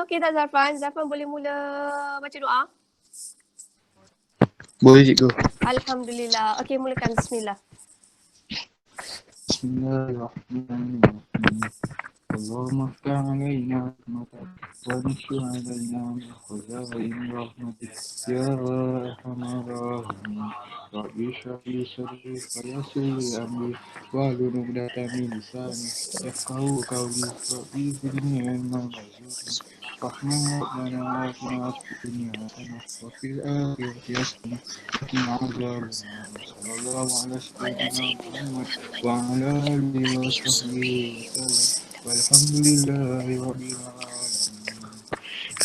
okey tak Zarfan? Zarfan boleh mula baca doa? Boleh cikgu. Alhamdulillah. Okey, mulakan. Bismillah. Bismillahirrahmanirrahim. اللهم افتح علينا رحمتك وانشر علينا من خزائن رحمتك يا ارحم الراحمين. رب اشرح لي صدري ويسر لي امري واحلل عقدة من لساني يفقهوا قولي رب زدني علما وارزقني فاحنا ربنا آتنا في الدنيا حسنة وفي الآخرة حسنة وقنا عذاب النار صلى الله على سيدنا محمد وعلى آله وصحبه وسلم walhamdulillahi rabbil alamin.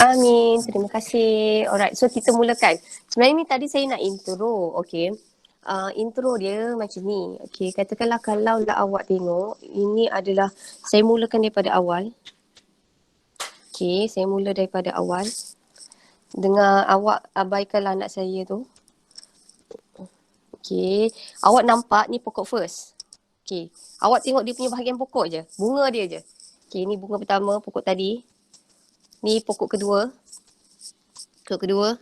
Amin. Terima kasih. Alright, so kita mulakan. Sebenarnya ni tadi saya nak intro, okey. Intro dia macam ni. Okey, katakanlah kalau lah awak tengok, ini adalah saya mulakan daripada awal. Okey, saya mula daripada awal. Dengar awak abaikanlah anak saya tu. Okey, awak nampak ni pokok first. Okey, awak tengok dia punya bahagian pokok je, bunga dia je. Okey, ni bunga pertama, pokok tadi. Ni pokok kedua. Pokok kedua.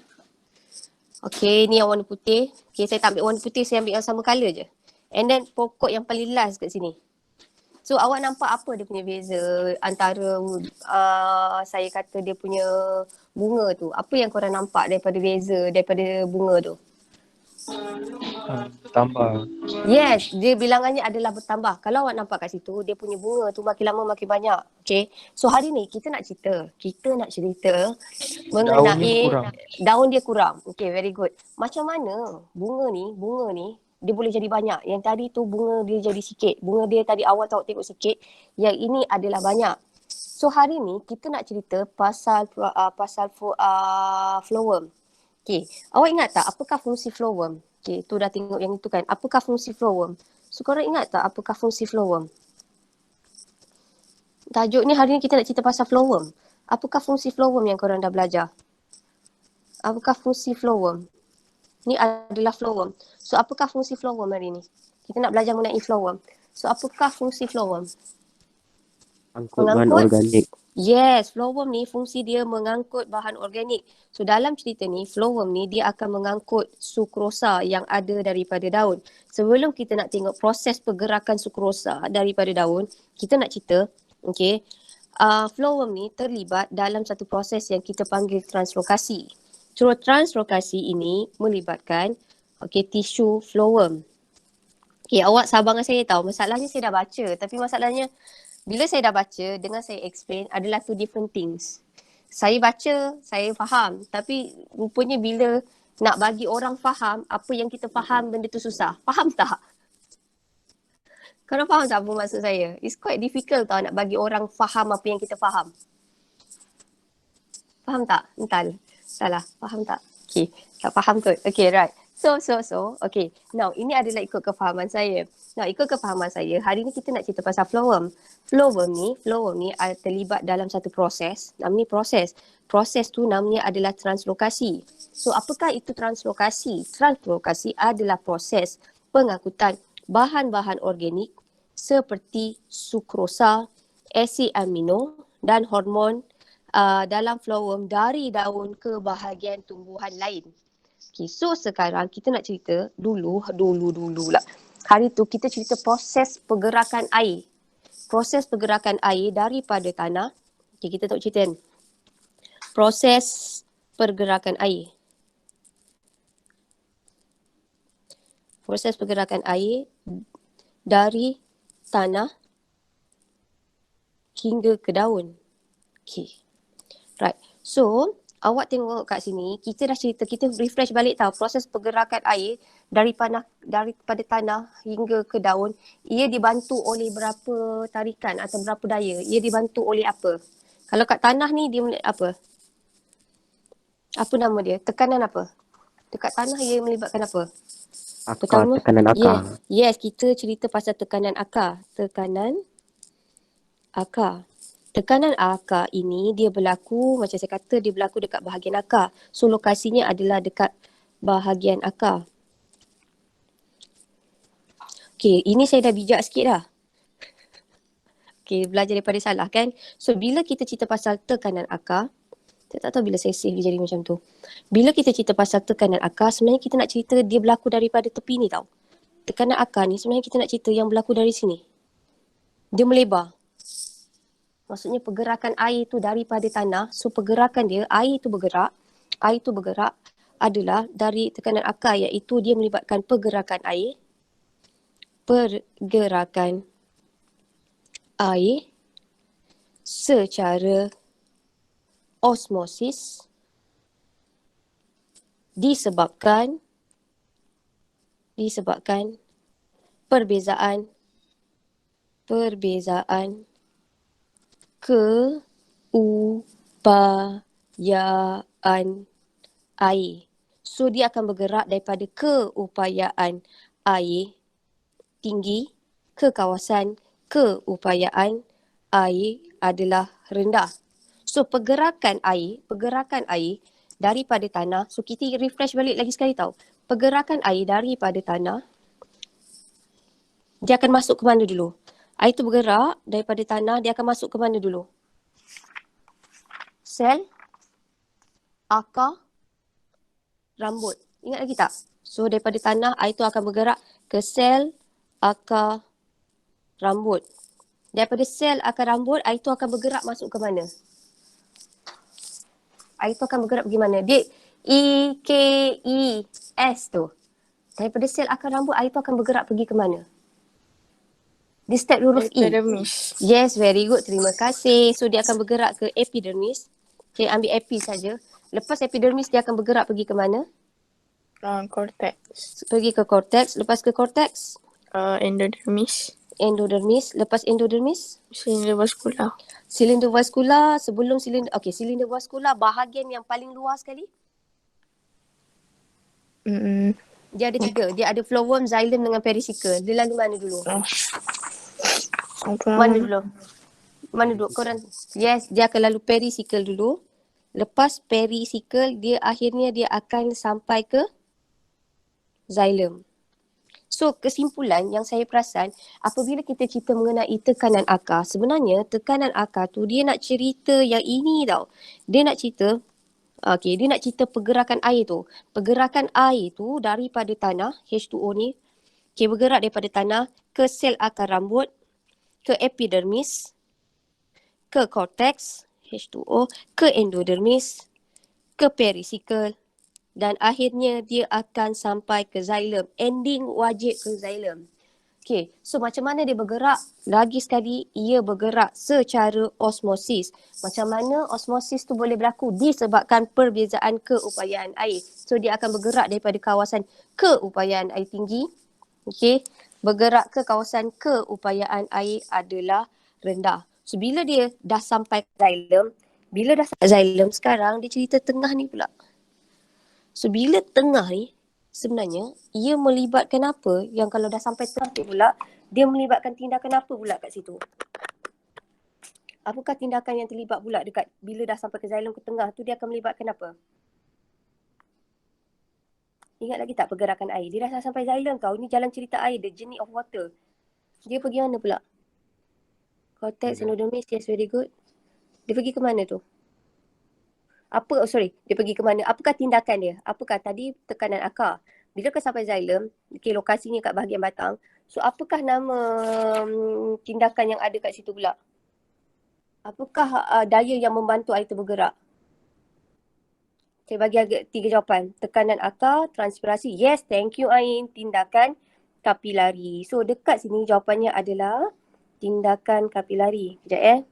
Okey, ni yang warna putih. Okey, saya tak ambil warna putih, saya ambil yang sama colour je. And then pokok yang paling last kat sini. So awak nampak apa dia punya beza antara saya kata dia punya bunga tu. Apa yang korang nampak daripada beza daripada bunga tu? Tambah. Yes, dia bilangannya adalah bertambah. Kalau awak nampak kat situ, dia punya bunga tu makin lama makin banyak. Okay. So hari ni kita nak cerita. Kita nak cerita mengenai daun dia kurang. Okay, very good. Macam mana bunga ni, dia boleh jadi banyak. Yang tadi tu bunga dia jadi sikit. Bunga dia tadi awal tengok sikit. Yang ini adalah banyak. So hari ni kita nak cerita pasal flowworm. Okay, awak ingat tak apakah fungsi flowworm? Okay, tu dah tengok yang itu kan. Apakah fungsi flowworm? So korang ingat tak apakah fungsi flowworm? Tajuk ni hari ni kita nak cerita pasal flowworm. Apakah fungsi flowworm yang korang dah belajar? Apakah fungsi flowworm? Ni adalah flowworm. So apakah fungsi flowworm hari ni? Kita nak belajar mengenai flowworm. So apakah fungsi flowworm? Angkut bahan organik. Yes, flowworm ni fungsi dia mengangkut bahan organik. So dalam cerita ni, flowworm ni dia akan mengangkut sukrosa yang ada daripada daun. Sebelum kita nak tengok proses pergerakan sukrosa daripada daun, kita nak cerita, okay, flowworm ni terlibat dalam satu proses yang kita panggil translokasi. So translokasi ini melibatkan tisu flowworm. Okay, awak sabar dengan saya tahu. Masalahnya saya dah baca, tapi masalahnya bila saya dah baca, dengan saya explain adalah two different things. Saya baca, saya faham. Tapi rupanya bila nak bagi orang faham, apa yang kita faham, benda tu susah. Faham tak? Korang faham tak apa maksud saya? It's quite difficult tau nak bagi orang faham apa yang kita faham. Faham tak? Ental. Salah. Faham tak? Okay. Tak faham kot. Okay, right. So. Okay. Now, ini adalah ikut kefahaman saya. Now, ikut kefahaman saya, hari ni kita nak cerita pasal flowworm. Flowworm ni terlibat dalam satu proses. Namanya proses. Proses tu namanya adalah translokasi. So, apakah itu translokasi? Translokasi adalah proses pengangkutan bahan-bahan organik seperti sukrosa, asid amino dan hormon dalam flowworm dari daun ke bahagian tumbuhan lain. Okay, so sekarang kita nak cerita dulu lah. Hari tu kita cerita proses pergerakan air. Proses pergerakan air daripada tanah. Okay, kita tak cerita kan. Proses pergerakan air. Proses pergerakan air dari tanah hingga ke daun. Okay. Right. So, awak tengok kat sini, kita dah cerita, kita refresh balik tahu proses pergerakan air daripada tanah hingga ke daun, ia dibantu oleh berapa tarikan atau berapa daya? Ia dibantu oleh apa? Kalau kat tanah ni dia apa? Apa nama dia? Tekanan apa? Dekat tanah ia melibatkan apa? Akar, pertama, tekanan akar. Yes, kita cerita pasal tekanan akar. Tekanan akar. Tekanan akar ini dia berlaku, macam saya kata, dia berlaku dekat bahagian akar. So lokasinya adalah dekat bahagian akar. Okay, ini saya dah bijak sikit dah. Okay, belajar daripada salah kan. So bila kita cerita pasal tekanan akar, Saya tak tahu bila saya save dia jadi macam tu. Bila kita cerita pasal tekanan akar, sebenarnya kita nak cerita dia berlaku daripada tepi ni tau. Tekanan akar ni sebenarnya kita nak cerita yang berlaku dari sini. Dia melebar. Maksudnya pergerakan air tu daripada tanah. So pergerakan dia, air tu bergerak adalah dari tekanan akar, iaitu dia melibatkan pergerakan air secara osmosis disebabkan perbezaan keupayaan air. So dia akan bergerak daripada keupayaan air tinggi ke kawasan keupayaan air adalah rendah. So pergerakan air daripada tanah, so kita refresh balik lagi sekali tau. Pergerakan air daripada tanah, dia akan masuk ke mana dulu? Air tu bergerak daripada tanah, dia akan masuk ke mana dulu? Sel, akar, rambut. Ingat lagi tak? So daripada tanah, air tu akan bergerak ke sel, akar, rambut. Daripada sel, akar, rambut, air tu akan bergerak masuk ke mana? Air tu akan bergerak pergi mana? Dia EKES tu. Daripada sel akar rambut, air tu akan bergerak pergi ke mana? Dia start huruf E. Epidermis. Yes, very good. Terima kasih. So dia akan bergerak ke epidermis. Okay, ambil epi saja. Lepas epidermis, dia akan bergerak pergi ke mana? Cortex. Pergi ke cortex. Lepas ke cortex? Endodermis. Endodermis. Lepas endodermis? Silinder vascular. Silinder vascular. Sebelum silinder, okay, silinder vascular bahagian yang paling luar sekali. Dia ada 3. Dia ada phloem, xylem dengan pericycle. Dia lalu mana dulu? Mana dulu? Korang. Yes, dia akan lalu pericycle dulu. Lepas pericycle, dia akhirnya dia akan sampai ke xylem. So kesimpulan yang saya perasan, apabila kita cerita mengenai tekanan akar, sebenarnya tekanan akar tu dia nak cerita yang ini tau. Dia nak cerita pergerakan air tu. Pergerakan air tu daripada tanah, H2O ni, bergerak daripada tanah ke sel akar rambut, ke epidermis, ke cortex, H2O, ke endodermis, ke pericycle, dan akhirnya dia akan sampai ke xylem. Ending wajib ke xylem. Okay, so macam mana dia bergerak? Lagi sekali, ia bergerak secara osmosis. Macam mana osmosis tu boleh berlaku? Disebabkan perbezaan keupayaan air. So dia akan bergerak daripada kawasan keupayaan air tinggi. Okay, bergerak ke kawasan keupayaan air adalah rendah. So bila dia dah sampai xylem, sekarang dia cerita tengah ni pula. So bila tengah ni, sebenarnya ia melibatkan apa? Yang kalau dah sampai tengah tu pula, dia melibatkan tindakan apa pula kat situ? Apakah tindakan yang terlibat pula dekat bila dah sampai ke xylem ke tengah tu, dia akan melibatkan apa? Ingat lagi tak pergerakan air? Dia dah sampai xylem tau. Ini jalan cerita air, the journey of water. Dia pergi mana pula? Cortex, endodermis, yes, very good. Dia pergi ke mana tu? Dia pergi ke mana? Apakah tindakan dia? Apakah tadi tekanan akar? Bila kau sampai xylem, okay, lokasinya kat bahagian batang. So apakah nama tindakan yang ada kat situ pula? Apakah daya yang membantu air itu bergerak? Saya bagi agak 3 jawapan. Tekanan akar, transpirasi. Yes, thank you Ain. Tindakan kapilari. So dekat sini jawapannya adalah tindakan kapilari. Sekejap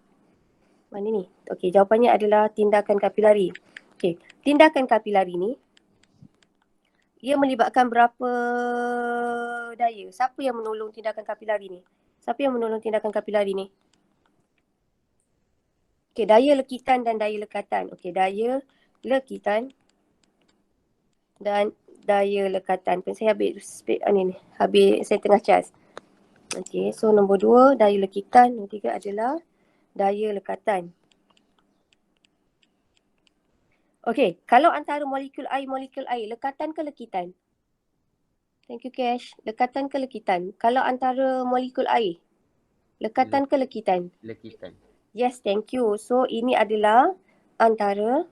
Mana ni? Okey, jawapannya adalah tindakan kapilari. Okey, tindakan kapilari ni ia melibatkan berapa daya? Siapa yang menolong tindakan kapilari ni? Okey, daya lekitan dan daya lekatan. Okey, daya lekitan dan daya lekatan. Saya habis saya tengah cas. Okey, so nombor 2 daya lekitan, nombor 3 adalah daya lekatan. Okey, kalau antara molekul air, lekatan ke lekitan? Thank you Cash. Lekatan ke lekitan? Kalau antara molekul air, lekatan ke lekitan? Lekitan. Yes, thank you. So ini adalah antara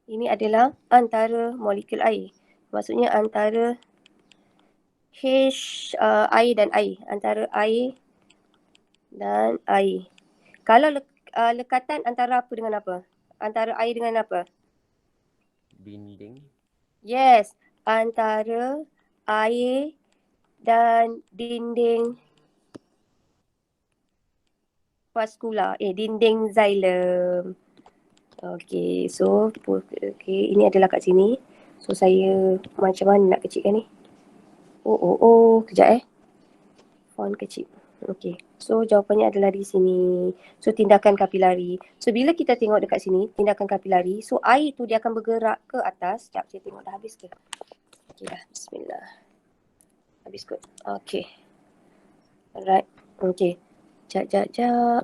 Ini adalah antara molekul air. Maksudnya antara air dan air. Antara air dan air. Kalau lekatan antara apa dengan apa? Antara air dengan apa? Dinding. Yes. Antara air dan dinding vaskula. Dinding xylem. Okay, so ini adalah kat sini. So saya macam mana nak kecilkan ni? Kejap font kecil. Okay, so jawapannya adalah di sini. So tindakan kapilari. So bila kita tengok dekat sini, tindakan kapilari, so air tu dia akan bergerak ke atas. Sekejap saya tengok dah habis ke? Okay dah, bismillah. Habis kot. Okay. Alright, okay. Sekejap.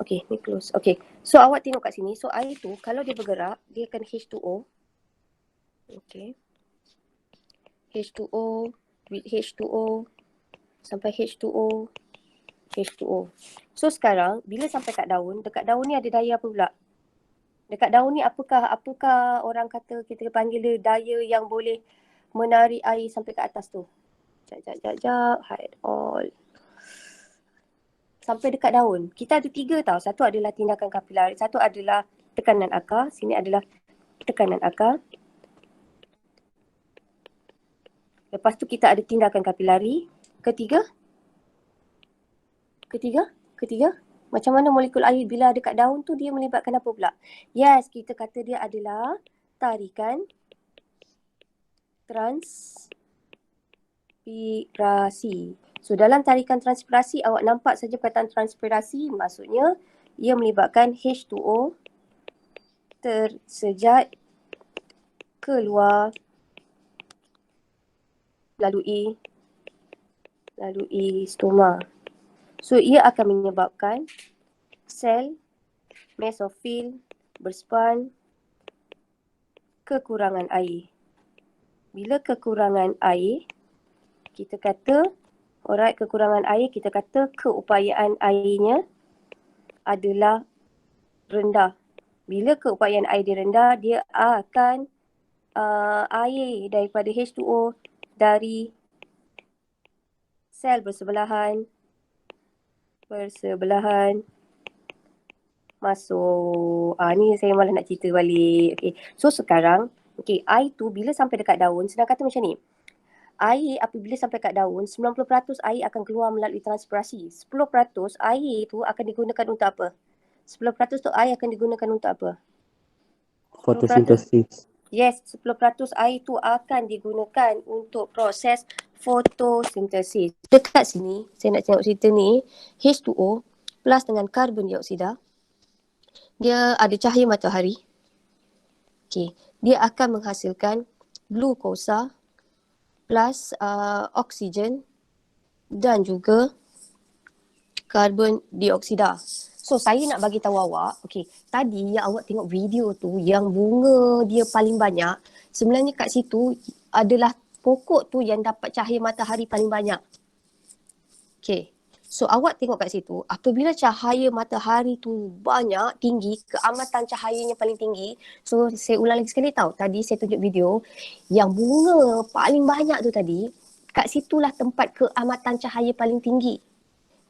Okay, ni close. Okay, so awak tengok kat sini. So air tu kalau dia bergerak, dia akan H2O. Okay. H2O with H2O sampai H2O. H2O. So sekarang bila sampai kat daun, dekat daun ni ada daya apa pula? Dekat daun ni apakah orang kata kita panggil dia daya yang boleh menarik air sampai ke atas tu? Sekejap. Hide all. Sampai dekat daun. Kita ada 3 tau. Satu adalah tindakan kapilari. Satu adalah tekanan akar. Sini adalah tekanan akar. Lepas tu kita ada tindakan kapilari. Ketiga. Macam mana molekul air bila ada kat daun tu dia melibatkan apa pula? Yes, kita kata dia adalah tarikan transpirasi. So dalam tarikan transpirasi awak nampak saja perkataan transpirasi, maksudnya ia melibatkan H2O tersejat keluar lalui stoma. So ia akan menyebabkan sel mesofil berspan kekurangan air. Bila kekurangan air, kita kata kekurangan air, kita kata keupayaan airnya adalah rendah. Bila keupayaan air dia rendah, dia akan air daripada H2O dari sel bersebelahan masuk. Ni saya malah nak cerita balik. Okay. So sekarang, air tu bila sampai dekat daun, senang kata macam ni. Air apabila sampai kat daun, 90% air akan keluar melalui transpirasi. 10% air tu akan digunakan untuk apa? 10% tu air akan digunakan untuk apa? 10%. Fotosintesis. Yes, 10% air tu akan digunakan untuk proses fotosintesis. Dekat sini, saya nak tengok cerita ni, H2O plus dengan karbon dioksida, dia ada cahaya matahari. Okay. Dia akan menghasilkan glukosa plus oksigen dan juga karbon dioksida. So saya nak bagi tahu awak, tadi yang awak tengok video tu yang bunga dia paling banyak, sebenarnya kat situ adalah pokok tu yang dapat cahaya matahari paling banyak. So awak tengok kat situ, apabila cahaya matahari tu banyak, tinggi, keamatan cahayanya paling tinggi. So saya ulang lagi sekali tahu, tadi saya tunjuk video yang bunga paling banyak tu tadi, kat situlah tempat keamatan cahaya paling tinggi.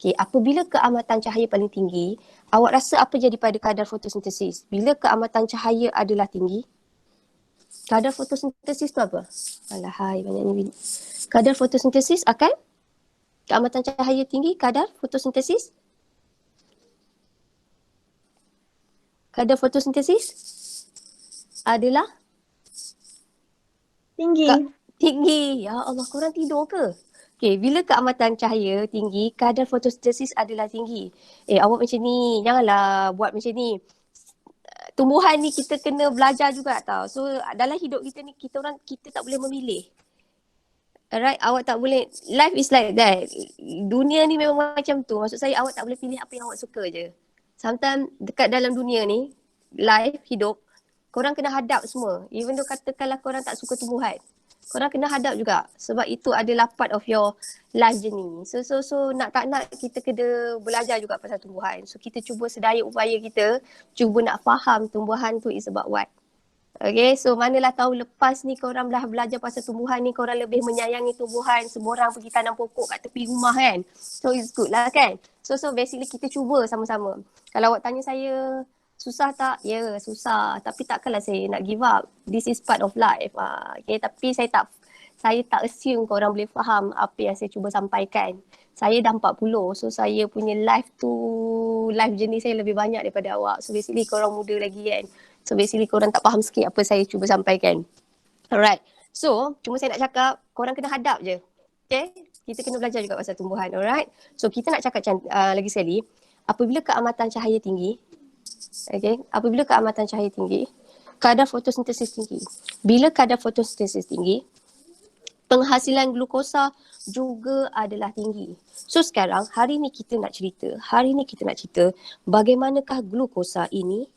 Apabila keamatan cahaya paling tinggi, awak rasa apa jadi pada kadar fotosintesis? Bila keamatan cahaya adalah tinggi, kadar fotosintesis tu apa? Alahai, banyaknya. Kadar fotosintesis akan keamatan cahaya tinggi, kadar fotosintesis adalah tinggi. Ya Allah, korang tidur ke? Bila keamatan cahaya tinggi, kadar fotosintesis adalah tinggi. Awak macam ni, janganlah buat macam ni. Tumbuhan ni kita kena belajar juga tau. So dalam hidup kita ni, kita tak boleh memilih. Alright, awak tak boleh, life is like that. Dunia ni memang macam tu. Maksud saya awak tak boleh pilih apa yang awak suka je. Sometimes dekat dalam dunia ni, life, hidup, korang kena hadap semua. Even though katakanlah korang tak suka tumbuhan, korang kena hadap juga. Sebab itu adalah part of your life journey. So nak tak nak kita kena belajar juga pasal tumbuhan. So kita cuba sedaya upaya kita, cuba nak faham tumbuhan tu is about what. Okay, so manalah tahu lepas ni korang dah belajar pasal tumbuhan ni, korang lebih menyayangi tumbuhan. Semua orang pergi tanam pokok kat tepi rumah kan. So it's good lah kan. So basically kita cuba sama-sama. Kalau awak tanya saya, susah tak? Ya, susah. Tapi takkanlah saya nak give up. This is part of life. Okay, tapi saya tak assume korang boleh faham apa yang saya cuba sampaikan. Saya dah 40, so saya punya life journey saya lebih banyak daripada awak. So basically korang muda lagi kan. So basically korang tak faham sikit apa saya cuba sampaikan. Alright. So cuma saya nak cakap korang kena hadap je. Okay. Kita kena belajar juga pasal tumbuhan. Alright. So kita nak cakap lagi sekali. Apabila keamatan cahaya tinggi. Okay. Apabila keamatan cahaya tinggi. Kadar fotosintesis tinggi. Bila kadar fotosintesis tinggi. Penghasilan glukosa juga adalah tinggi. So sekarang hari ni kita nak cerita. Bagaimanakah glukosa ini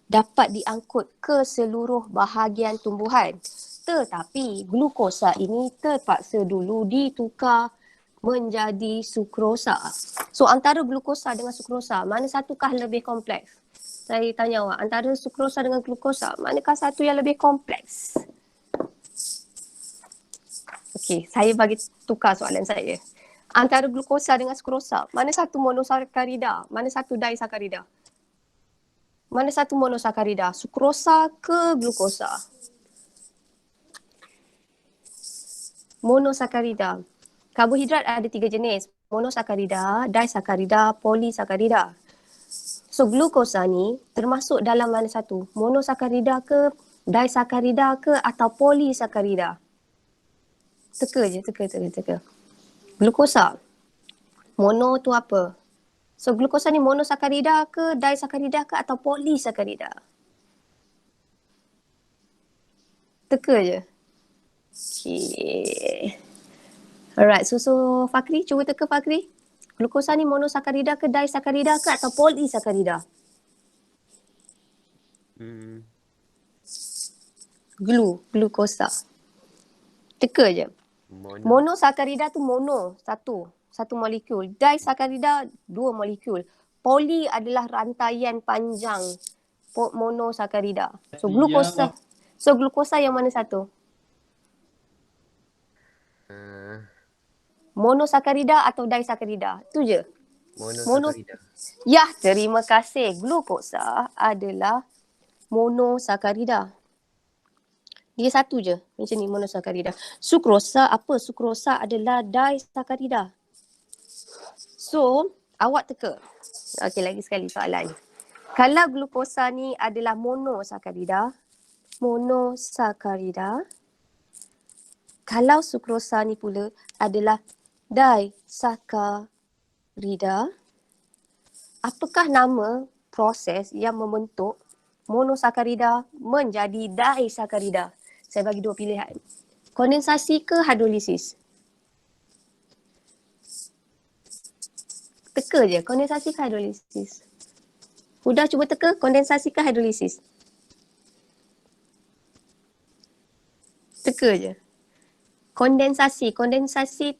dapat diangkut ke seluruh bahagian tumbuhan. Tetapi glukosa ini terpaksa dulu ditukar menjadi sukrosa. So antara glukosa dengan sukrosa, mana satukah lebih kompleks? Saya tanya awak, antara sukrosa dengan glukosa, manakah satu yang lebih kompleks? Okey, saya bagi tukar soalan saya. Antara glukosa dengan sukrosa, mana satu monosakarida, mana satu disakarida? Mana satu monosakarida? Sukrosa ke glukosa? Monosakarida. Karbohidrat ada 3 jenis. Monosakarida, disakarida, polisakarida. So glukosa ni termasuk dalam mana satu? Monosakarida ke, disakarida ke atau polisakarida? Teka je. Glukosa. Mono tu apa? So glukosa ni monosakarida ke, disakarida ke atau polisakarida? Teka je. Okay. Alright, so Fakri, cuba teka Fakri. Glukosa ni monosakarida ke, disakarida ke atau polisakarida? Glukosa. Teka je. Monosakarida tu mono, satu molekul. Disakarida 2 molekul. Poli adalah rantaian panjang monosakarida. So glukosa yang mana satu? Monosakarida atau disakarida? Tu je. Monosakarida. Ya, terima kasih. Glukosa adalah monosakarida. Dia satu je. Macam ni monosakarida. Sukrosa apa? Sukrosa adalah disakarida. So, awak teka. Okey, lagi sekali soalan. Kalau glukosa ni adalah monosakarida. Kalau sukrosa ni pula adalah disakarida. Apakah nama proses yang membentuk monosakarida menjadi disakarida? Saya bagi 2 pilihan. Kondensasi ke hidrolisis? Teka je, kondensasi ke hidrolisis? Huda cuba teka, kondensasi ke hidrolisis? Teka je. Kondensasi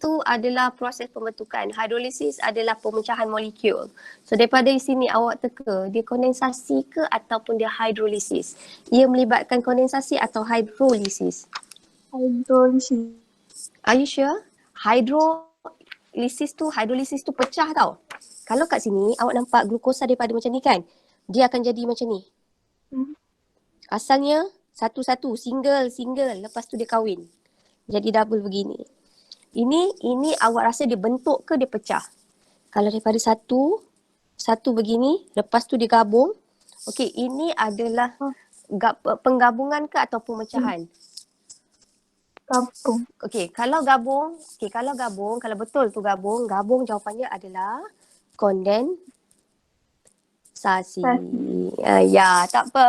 tu adalah proses pembentukan. Hidrolisis adalah pemecahan molekul. So daripada sini awak teka, dia kondensasi ke ataupun dia hidrolisis? Ia melibatkan kondensasi atau hidrolisis? Hidrolisis. Are you sure? Hidrolisis tu pecah tau. Kalau kat sini awak nampak glukosa daripada macam ni kan, dia akan jadi macam ni. Asalnya satu-satu, single, lepas tu dia kahwin. Jadi double begini. Ini awak rasa dia bentuk ke dia pecah? Kalau daripada satu begini, lepas tu dia gabung. Okey, ini adalah penggabungan ke atau pemecahan? Gabung. Kalau gabung, kalau betul tu gabung jawapannya adalah kondensasi. Ya, tak apa.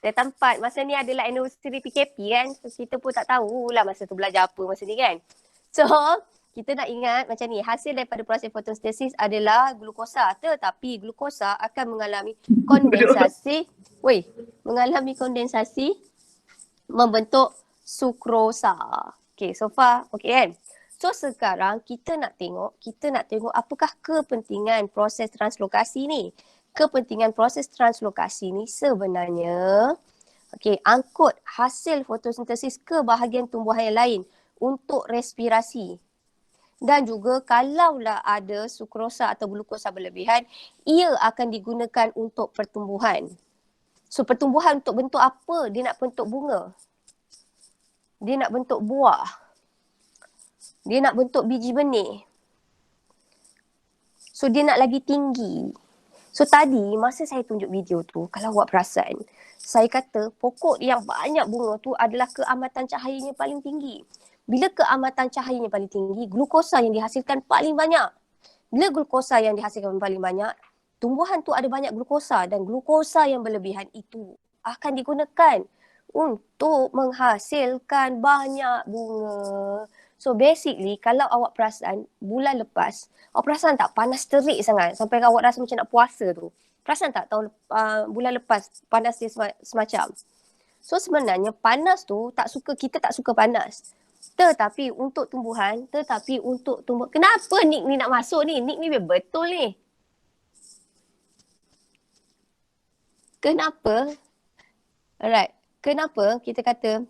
Dah tempat. Masa ni adalah anniversary PKP kan. So, kita pun tak tahulah masa tu belajar apa masa ni kan. So, kita nak ingat macam ni. Hasil daripada proses fotosintesis adalah glukosa. Tetapi glukosa akan mengalami kondensasi. Membentuk sukrosa. Okay, so far. Okay kan? So, sekarang kita nak tengok apakah kepentingan proses translokasi ni. kepentingan proses translokasi ni sebenarnya angkut hasil fotosintesis ke bahagian tumbuhan yang lain untuk respirasi. Dan juga kalaulah ada sukrosa atau glukosa berlebihan, ia akan digunakan untuk pertumbuhan. So pertumbuhan untuk bentuk apa? Dia nak bentuk bunga. Dia nak bentuk buah. Dia nak bentuk biji benih. So dia nak lagi tinggi. So tadi masa saya tunjuk video tu, kalau awak perasan, saya kata pokok yang banyak bunga tu adalah keamatan cahayanya paling tinggi. Bila keamatan cahayanya paling tinggi, glukosa yang dihasilkan paling banyak. Bila glukosa yang dihasilkan paling banyak, tumbuhan tu ada banyak glukosa dan glukosa yang berlebihan itu akan digunakan untuk menghasilkan banyak bunga. So basically kalau awak perasan bulan lepas, awak perasan tak panas terik sangat sampai awak rasa macam nak puasa tu. Perasan tak tahun bulan lepas panas dia semacam. So sebenarnya panas tu kita tak suka panas. Tetapi untuk tumbuhan, kenapa Nick ni nak masuk ni? Nick ni betul ni. Kenapa? Alright. Kenapa kita kata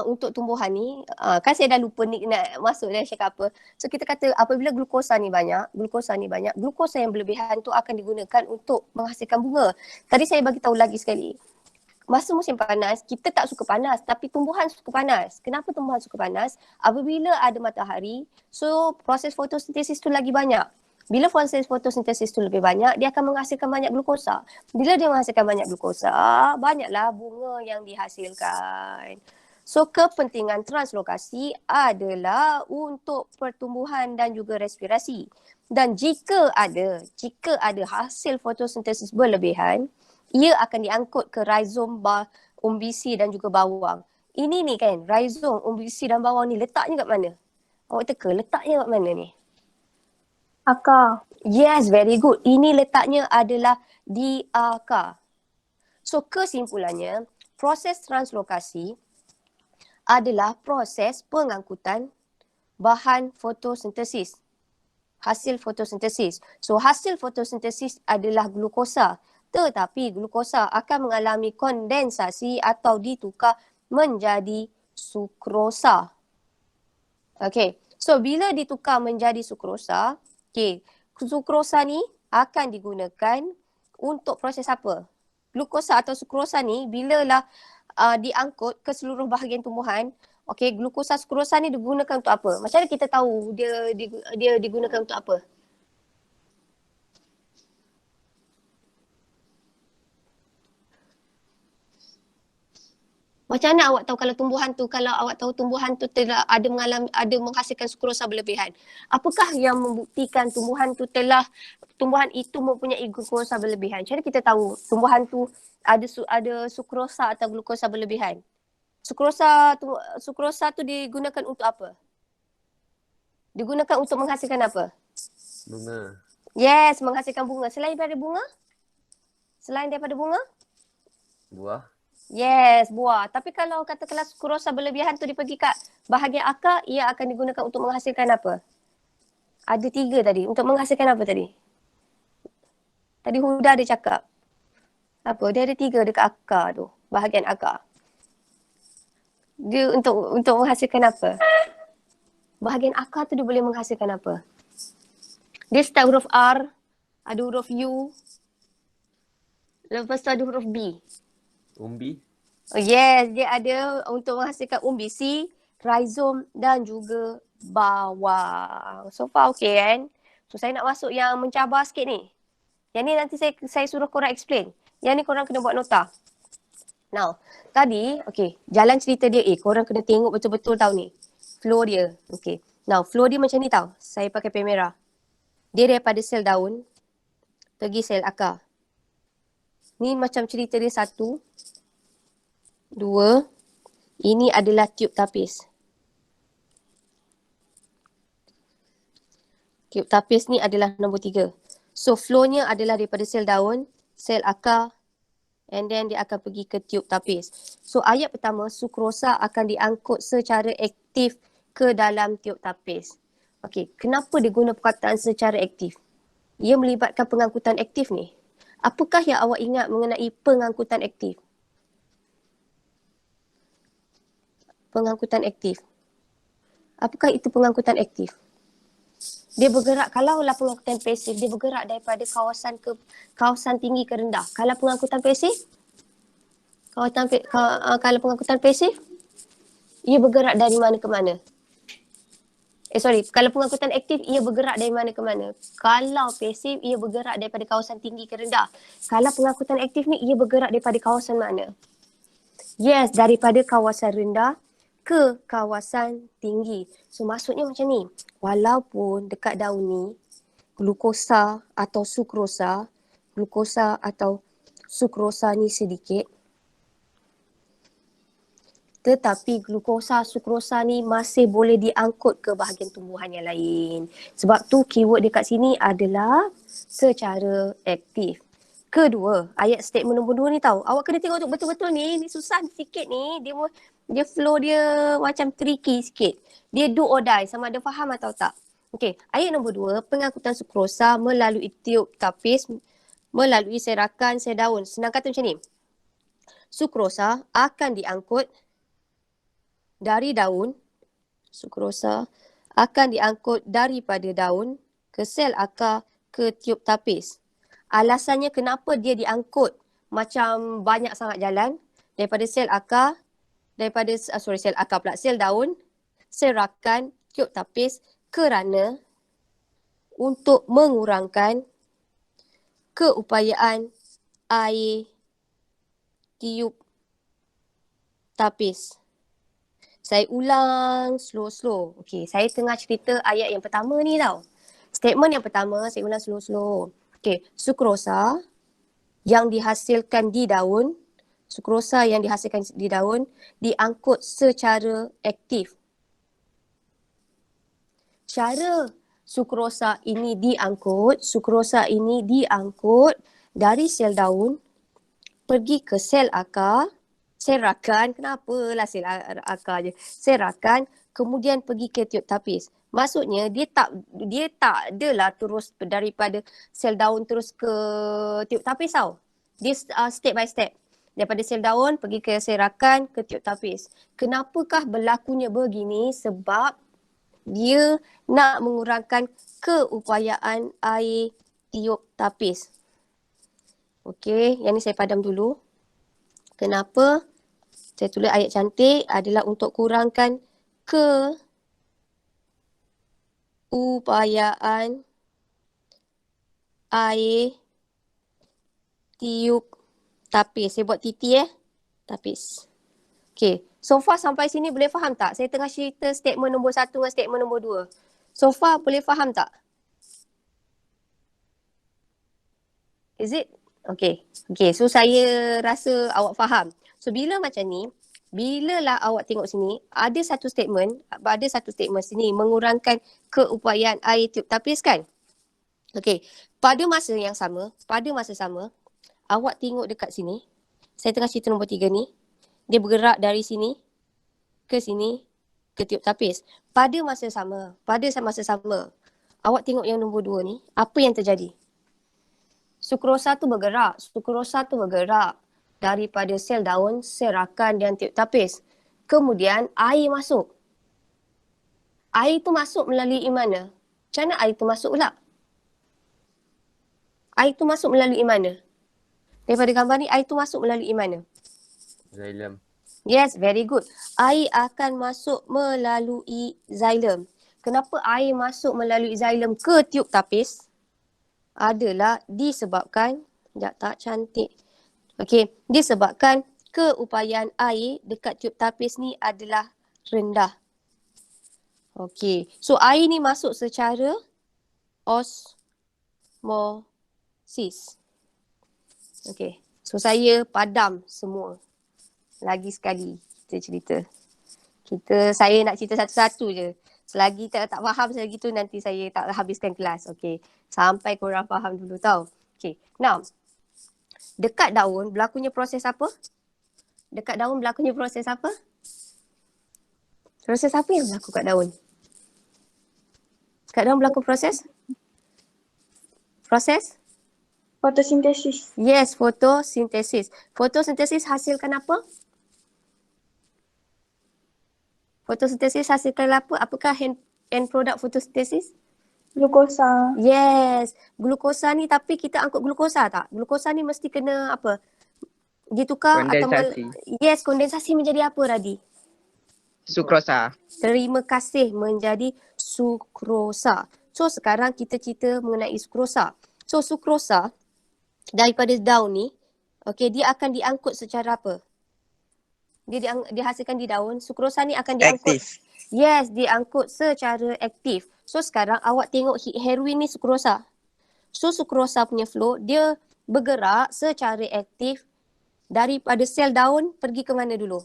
untuk tumbuhan ni, kan saya dah lupa Nick nak masuk dan cakap apa. So kita kata apabila glukosa ni banyak, glukosa yang berlebihan tu akan digunakan untuk menghasilkan bunga. Tadi saya bagi tahu lagi sekali. Masa musim panas, kita tak suka panas tapi tumbuhan suka panas. Kenapa tumbuhan suka panas? Apabila ada matahari, so proses fotosintesis tu lagi banyak. Bila proses fotosintesis tu lebih banyak, dia akan menghasilkan banyak glukosa. Bila dia menghasilkan banyak glukosa, banyaklah bunga yang dihasilkan. So kepentingan translokasi adalah untuk pertumbuhan dan juga respirasi. Dan jika ada hasil fotosintesis berlebihan, ia akan diangkut ke rhizome, umbisi dan juga bawang. Ini ni kan, rhizome, umbisi dan bawang ni letaknya kat mana? Awak teka letaknya kat mana ni? Akar. Yes, very good. Ini letaknya adalah di akar. So kesimpulannya, proses translokasi adalah proses pengangkutan bahan fotosintesis. Hasil fotosintesis. So hasil fotosintesis adalah glukosa. Tetapi glukosa akan mengalami kondensasi atau ditukar menjadi sukrosa. Okay. So bila ditukar menjadi sukrosa, sukrosa ni akan digunakan untuk proses apa? Glukosa atau sukrosa ni bila lah diangkut ke seluruh bahagian tumbuhan, glukosa sukrosa ni digunakan untuk apa? Macam mana kita tahu dia digunakan untuk apa? Macam mana awak tahu kalau awak tahu tumbuhan tu telah ada menghasilkan sukrosa berlebihan? Apakah yang membuktikan tumbuhan itu mempunyai glukosa berlebihan? Macam mana kita tahu tumbuhan tu ada sukrosa atau glukosa berlebihan? Sukrosa tu digunakan untuk apa? Digunakan untuk menghasilkan apa? Bunga. Yes, menghasilkan bunga. Selain daripada bunga? Buah. Yes, buah. Tapi kalau katakanlah sukrosa berlebihan tu dia pergi kat bahagian akar, ia akan digunakan untuk menghasilkan apa? Ada 3 tadi. Untuk menghasilkan apa tadi? Tadi Huda ada cakap. Apa? Dia ada 3 dekat akar tu. Bahagian akar. Dia untuk menghasilkan apa? Bahagian akar tu dia boleh menghasilkan apa? Dia start huruf R, ada huruf U, lepas tu ada huruf B. Umbi. Oh yes, dia ada untuk menghasilkan umbisi, rhizome dan juga bawang. So far okay kan? So saya nak masuk yang mencabar sikit ni. Yang ni nanti saya suruh korang explain. Yang ni korang kena buat nota. Now, tadi, jalan cerita dia korang kena tengok betul-betul tau ni. Flow dia. Now, flow dia macam ni tau. Saya pakai pen merah. Dia daripada sel daun pergi sel akar. Ni macam cerita dia 1, 2. Ini adalah tiub tapis. Tiub tapis ni adalah nombor 3. So flow-nya adalah daripada sel daun, sel akar, and then dia akan pergi ke tiub tapis. So ayat pertama, sukrosa akan diangkut secara aktif ke dalam tiub tapis. Kenapa dia guna perkataan secara aktif? ia melibatkan pengangkutan aktif ni. Apakah yang awak ingat mengenai pengangkutan aktif? Pengangkutan aktif. Apakah itu pengangkutan aktif? Dia bergerak, kalaulah pengangkutan pasif, dia bergerak daripada kawasan tinggi ke rendah. Kalau pengangkutan pasif, kalau pengangkutan pasif, ia bergerak dari mana ke mana? Kalau pengangkutan aktif, ia bergerak dari mana ke mana? Kalau pasif, ia bergerak daripada kawasan tinggi ke rendah. Kalau pengangkutan aktif ni, ia bergerak daripada kawasan mana? Yes, daripada kawasan rendah ke kawasan tinggi. So maksudnya macam ni, walaupun dekat daun ni, glukosa atau sukrosa ni sedikit, tetapi glukosa, sukrosa ni masih boleh diangkut ke bahagian tumbuhan yang lain. Sebab tu keyword dekat sini adalah secara aktif. Kedua, ayat statement nombor 2 ni tahu. Awak kena tengok betul-betul ni. Ni susah sikit ni. Dia flow dia macam tricky sikit. Dia do or die. Sama ada faham atau tak. Okey, ayat nombor 2, pengangkutan sukrosa melalui tiub tapis, melalui serakan sel daun. Senang kata macam ni. Sukrosa akan diangkut dari daun, sukrosa akan diangkut daripada daun ke sel akar ke tiub tapis. Alasannya kenapa dia diangkut macam banyak sangat jalan daripada sel akar, sel daun, serakan, tiub tapis kerana untuk mengurangkan keupayaan air tiub tapis. Saya ulang slow-slow. Okey, saya tengah cerita ayat yang pertama ni tau. Statement yang pertama, saya ulang slow-slow. Okey, sukrosa yang dihasilkan di daun, diangkut secara aktif. Cara sukrosa ini diangkut dari sel daun pergi ke sel akar, serakan, kenapalah sel akar je, serakan, kemudian pergi ke tiub tapis. Maksudnya dia tak adalah terus daripada sel daun terus ke tiub tapis tau. Dia step by step. Daripada sel daun pergi ke serakan ke tiub tapis. Kenapakah berlakunya begini? Sebab dia nak mengurangkan keupayaan air tiub tapis. Okey, yang ni saya padam dulu. Kenapa? Saya tulis ayat cantik adalah untuk kurangkan keupayaan air tiub tapis. Saya buat titi tapis. Okey, so far sampai sini boleh faham tak? Saya tengah cerita statement nombor 1 dengan statement nombor 2. So far boleh faham tak? Is it? Okay, so saya rasa awak faham. So bila macam ni, bilalah awak tengok sini, ada satu statement sini mengurangkan keupayaan air tiub tapis kan? Okay, pada masa sama, awak tengok dekat sini, saya tengah cerita nombor 3 ni, dia bergerak dari sini, ke tiub tapis. Pada masa sama, awak tengok yang nombor 2 ni, apa yang terjadi? Sukrosa tu bergerak daripada sel daun, serakan dan tiub tapis. Kemudian air masuk. Air tu masuk melalui mana? Macam mana air tu masuk pula? Air tu masuk melalui mana? Daripada gambar ni, air tu masuk melalui mana? Xylem. Yes, very good. Air akan masuk melalui xylem. Kenapa air masuk melalui xylem ke tiub tapis? Adalah disebabkan, disebabkan keupayaan air dekat tiub tapis ni adalah rendah. Okey, so air ni masuk secara osmosis. Okey, so saya padam semua. Lagi sekali kita cerita. Saya nak cerita satu-satu je. Selagi tak faham selagi tu nanti saya tak habiskan kelas. Okey. Sampai korang faham dulu tau. Okey. Now, dekat daun berlakunya proses apa? Proses apa yang berlaku kat daun? Kat daun berlaku proses Proses? Fotosintesis. Yes, fotosintesis. Fotosintesis hasilkan apa? Fotosintesis hasilkan apa? Apakah end product fotosintesis? Glukosa. Yes. Glukosa ni tapi kita angkut glukosa tak? Glukosa ni mesti kena apa? Ditukar atau Kondensasi. yes, kondensasi menjadi apa Radi? Sukrosa. Terima kasih, menjadi sukrosa. So sekarang kita cerita mengenai sukrosa. So sukrosa daripada daun ni, okey, dia akan diangkut secara apa? Dia dihasilkan di daun. Sukrosa ni akan diangkut. Aktif. Yes, diangkut secara aktif. So sekarang awak tengok heroin ni sukrosa. So sukrosa punya flow dia bergerak secara aktif daripada sel daun pergi ke mana dulu?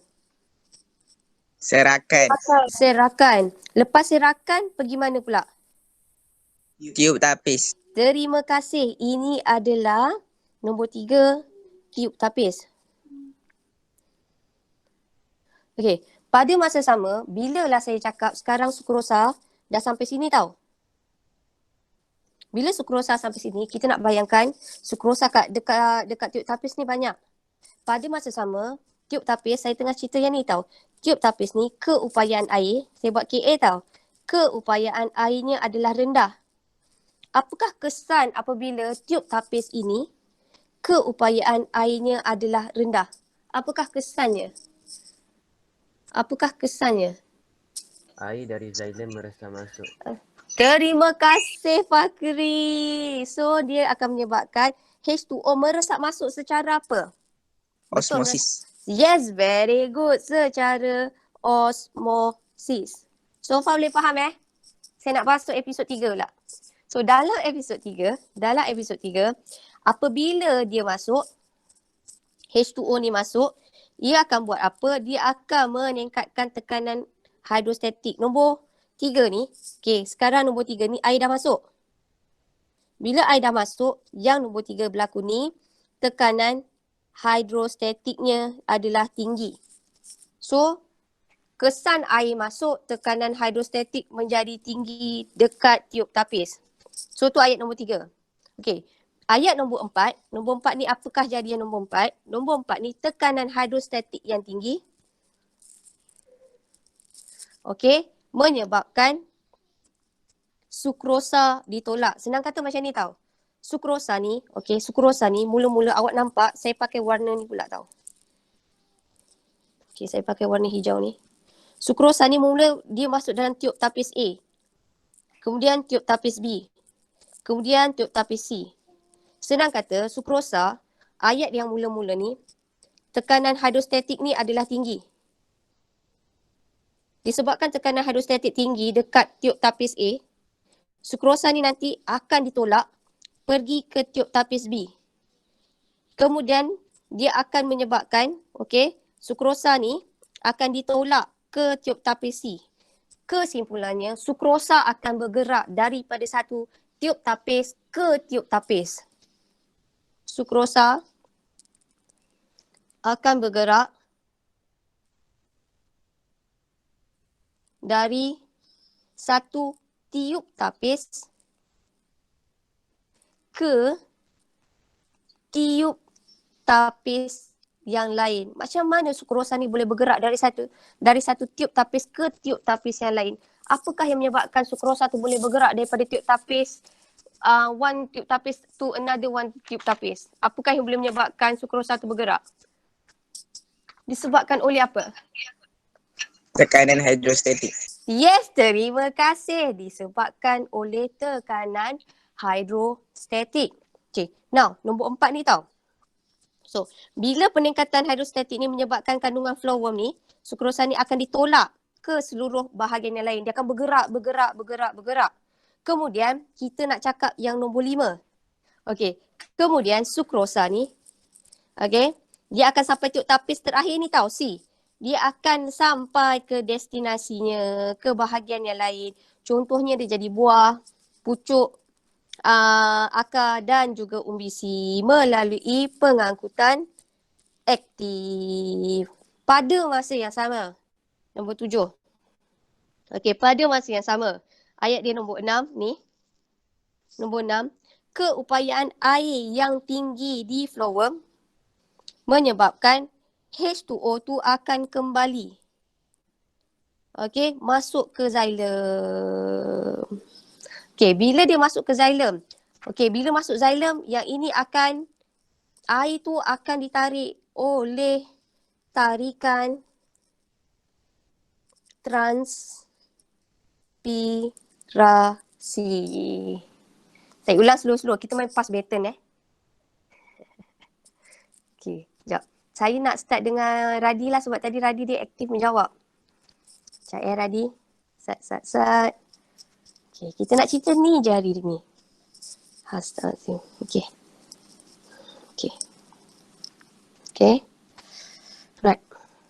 Serakan. Asal. Serakan. Lepas serakan pergi mana pula? Tiup tapis. Terima kasih. Ini adalah nombor 3, tiup tapis. Okey, pada masa sama, bila lah saya cakap sekarang sukrosa dah sampai sini tau. Bila sukrosa sampai sini, kita nak bayangkan sukrosa dekat tiup tapis ni banyak. Pada masa sama, tiup tapis, saya tengah cerita yang ni tau. Tiup tapis ni keupayaan air, saya buat KA tau. Keupayaan airnya adalah rendah. Apakah kesan apabila tiup tapis ini keupayaan airnya adalah rendah? Apakah kesannya? Apakah kesannya? Air dari xylem merasa masuk. Terima kasih Fakri. So dia akan menyebabkan H2O meresap masuk secara apa? Betul ke? Osmosis. Yes, very good. Secara osmosis. So far boleh faham Saya nak masuk episod 3 pula. So dalam episod 3, apabila dia masuk, H2O ni masuk, ia akan buat apa? Dia akan meningkatkan tekanan hidrostatik. Nombor 3 ni, okay, sekarang nombor 3 ni air dah masuk. Bila air dah masuk, yang nombor 3 berlaku ni, tekanan hidrostatiknya adalah tinggi. So, kesan air masuk, tekanan hidrostatik menjadi tinggi dekat tiup tapis. So, tu ayat nombor 3. Okay. Ayat nombor 4. Nombor 4 ni apakah jadian nombor 4? Nombor 4 ni tekanan hidrostatik yang tinggi. Okay. Menyebabkan sukrosa ditolak. Senang kata macam ni tau. Sukrosa ni, okay, sukrosa ni mula-mula awak nampak saya pakai warna ni pula tau. Okay, saya pakai warna hijau ni. Sukrosa ni mula dia masuk dalam tiup tapis A. Kemudian tiup tapis B. Kemudian tiup tapis C. Senang kata, sukrosa, ayat yang mula-mula ni, tekanan hidrostatik ni adalah tinggi. Disebabkan tekanan hidrostatik tinggi dekat tiup tapis A, sukrosa ni nanti akan ditolak pergi ke tiup tapis B. Kemudian dia akan menyebabkan, okey, sukrosa ni akan ditolak ke tiup tapis C. Kesimpulannya, sukrosa akan bergerak daripada satu tiup tapis ke tiup tapis. Sukrosa akan bergerak dari satu tiup tapis ke tiup tapis yang lain. Macam mana sukrosa ni boleh bergerak dari satu tiup tapis ke tiup tapis yang lain? Apakah yang menyebabkan sukrosa tu boleh bergerak daripada tiup tapis one tiup tapis to another one tiup tapis? Apakah yang boleh menyebabkan sukrosa tu bergerak? Disebabkan oleh apa? Tekanan hidrostatik. Yes, terima kasih. Disebabkan oleh tekanan hidrostatik. Okay, now nombor 4 ni tau. So, bila peningkatan hidrostatik ni menyebabkan kandungan flowworm ni, sukrosa ni akan ditolak ke seluruh bahagian yang lain. Dia akan bergerak. Kemudian, kita nak cakap yang nombor 5. Okay, kemudian sukrosa ni, okay, dia akan sampai tiup tapis terakhir ni tau, C. Dia akan sampai ke destinasinya, ke bahagian yang lain. Contohnya dia jadi buah, pucuk, akar dan juga umbisi melalui pengangkutan aktif. Pada masa yang sama, nombor 7. Okey, pada masa yang sama, ayat dia nombor 6 ni. Nombor 6, keupayaan air yang tinggi di phloem menyebabkan H2O tu akan kembali. Okey, masuk ke xylem. Okey, bila dia masuk ke xylem? Okey, bila masuk xylem, yang ini akan, air tu akan ditarik oleh tarikan transpirasi. Saya ulang slow-slow. Kita main pass baton Okey, sekejap. Saya nak start dengan Radi lah sebab tadi Radi dia aktif menjawab. Sekejap Radi. Sat. Okey, kita nak cerita ni je hari ni. Okey. Right.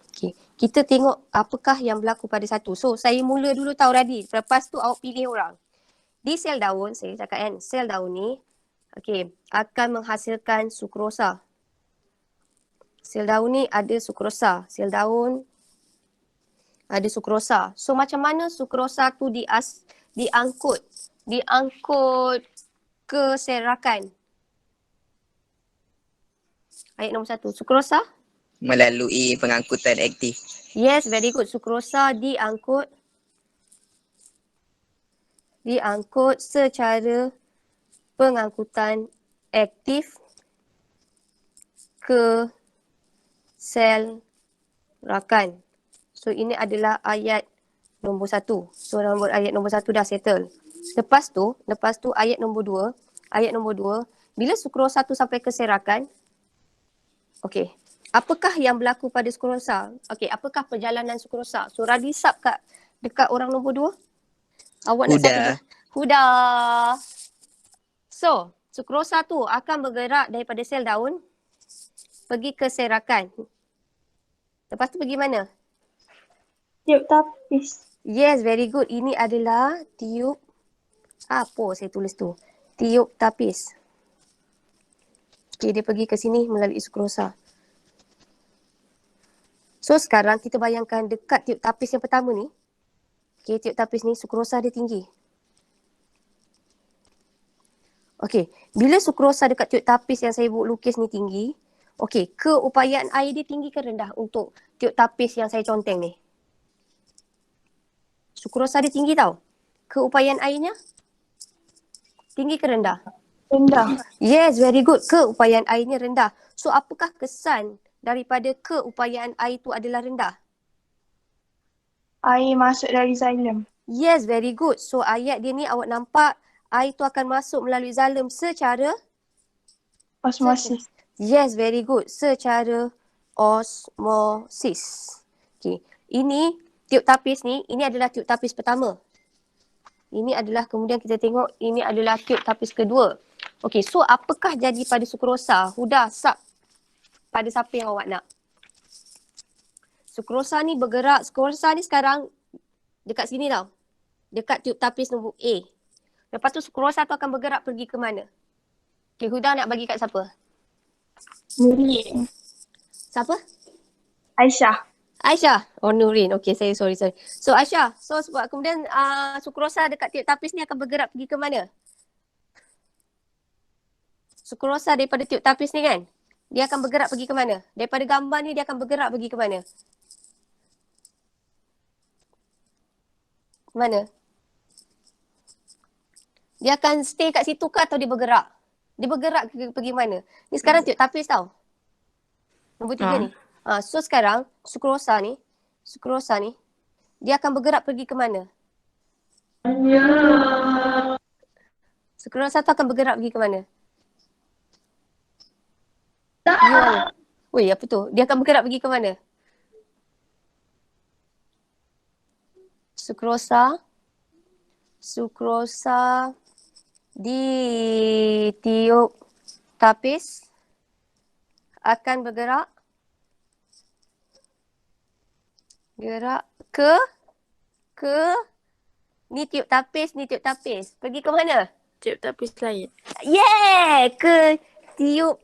Okey. Kita tengok apakah yang berlaku pada satu. So, saya mula dulu tahu Radi. Lepas tu awak pilih orang. Di sel daun, saya cakap kan, sel daun ni, okey, akan menghasilkan sukrosa. Sel daun ni ada sukrosa. Sel daun ada sukrosa. So macam mana sukrosa tu diangkut ke sel rakan? Ayat nombor 1. Sukrosa? Melalui pengangkutan aktif. Yes, very good. Sukrosa diangkut secara pengangkutan aktif ke sel rakan. So ini adalah ayat nombor 1. So ayat nombor 1 dah settle. Lepas tu ayat nombor 2. Bila sukrosa tu sampai ke sel rakan, okey, apakah yang berlaku pada sukrosa? Okey, apakah perjalanan sukrosa? So Radi sub dekat orang nombor 2. Awak nak sub Huda. So, sukrosa tu akan bergerak daripada sel daun pergi ke sel rakan. Lepas tu pergi mana? Tiup tapis. Yes, very good. Ini adalah tiup, apa saya tulis tu? Tiup tapis. Okay, dia pergi ke sini melalui sukrosa. So, sekarang kita bayangkan dekat tiup tapis yang pertama ni. Okay, tiup tapis ni sukrosa dia tinggi. Okay, bila sukrosa dekat tiup tapis yang saya lukis ni tinggi, okay, keupayaan air dia tinggi ke rendah untuk tiup tapis yang saya conteng ni? Sukrosa dia tinggi tau. Keupayaan airnya tinggi ke rendah? Rendah. Yes, very good. Keupayaan airnya rendah. So, apakah kesan daripada keupayaan air tu adalah rendah? Air masuk dari xylem. Yes, very good. So, ayat dia ni awak nampak air tu akan masuk melalui xylem secara? Osmosis. Yes, very good. Secara osmosis. Okay. Ini tiup tapis ni, ini adalah tiup tapis pertama. Ini adalah kemudian kita tengok ini adalah tiup tapis kedua. Okay, so apakah jadi pada sukrosa? Huda, sub pada siapa yang awak nak? Sukrosa ni bergerak, sukrosa ni sekarang dekat sini tau. Dekat tiup tapis nombor A. Lepas tu sukrosa tu akan bergerak pergi ke mana? Okay, Huda nak bagi kat siapa? Nurin. Siapa? Aisyah. Aisyah. Oh, Nurin. Okay, sorry. So, Aisyah. So, sebab kemudian sukrosa dekat tiup tapis ni akan bergerak pergi ke mana? Sukrosa daripada tiup tapis ni kan? Dia akan bergerak pergi ke mana? Daripada gambar ni dia akan bergerak pergi ke mana? Mana? Dia akan stay kat situ ke atau dia bergerak? Dia bergerak pergi mana? Ni sekarang tiup tapis tau. Nombor 3 ni. So sekarang sukrosa ni, dia akan bergerak pergi ke mana? Sukrosa tu akan bergerak pergi ke mana? Weh, apa tu? Dia akan bergerak pergi ke mana? Sukrosa di tiup tapis akan bergerak ke ni tiup tapis. Pergi ke mana? Tiup tapis lain. Yeah, ke tiup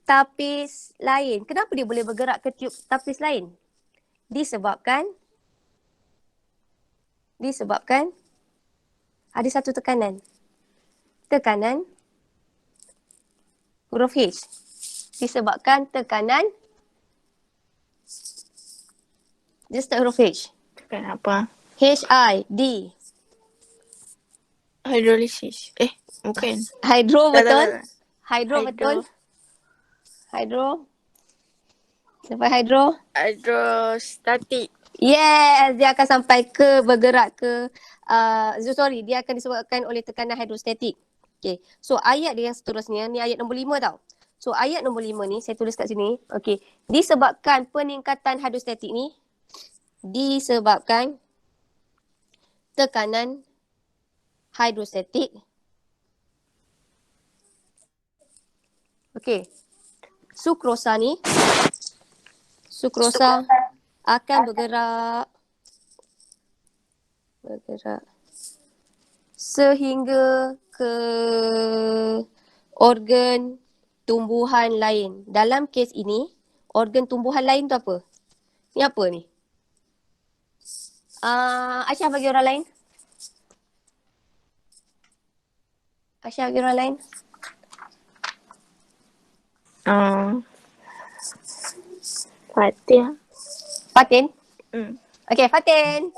tapis lain. Kenapa dia boleh bergerak ke tiup tapis lain? Disebabkan ada satu tekanan. Tekanan Huruf H. Disebabkan tekanan. Just start huruf H. Kenapa? H-I-D. Hydrolysis. Bukan. Hydro Tak, tak, betul? tak, tak. Hydro Hydro. betul? Hydro. Sampai hydro. Hydrostatic. Yes, dia akan sampai ke bergerak ke dia akan disebabkan oleh tekanan hidrostatik. Okay. So ayat dia yang seterusnya ni ayat nombor 5 tau. So ayat nombor 5 ni saya tulis kat sini. Okay. Disebabkan peningkatan hidrostatik ni disebabkan tekanan hidrostatik. Okay. Sukrosa akan bergerak sehingga ke organ tumbuhan lain. Dalam kes ini, organ tumbuhan lain tu apa? Ni apa ni? Aisyah bagi orang lain. Aisyah bagi orang lain. Fatin? Okay, Fatin.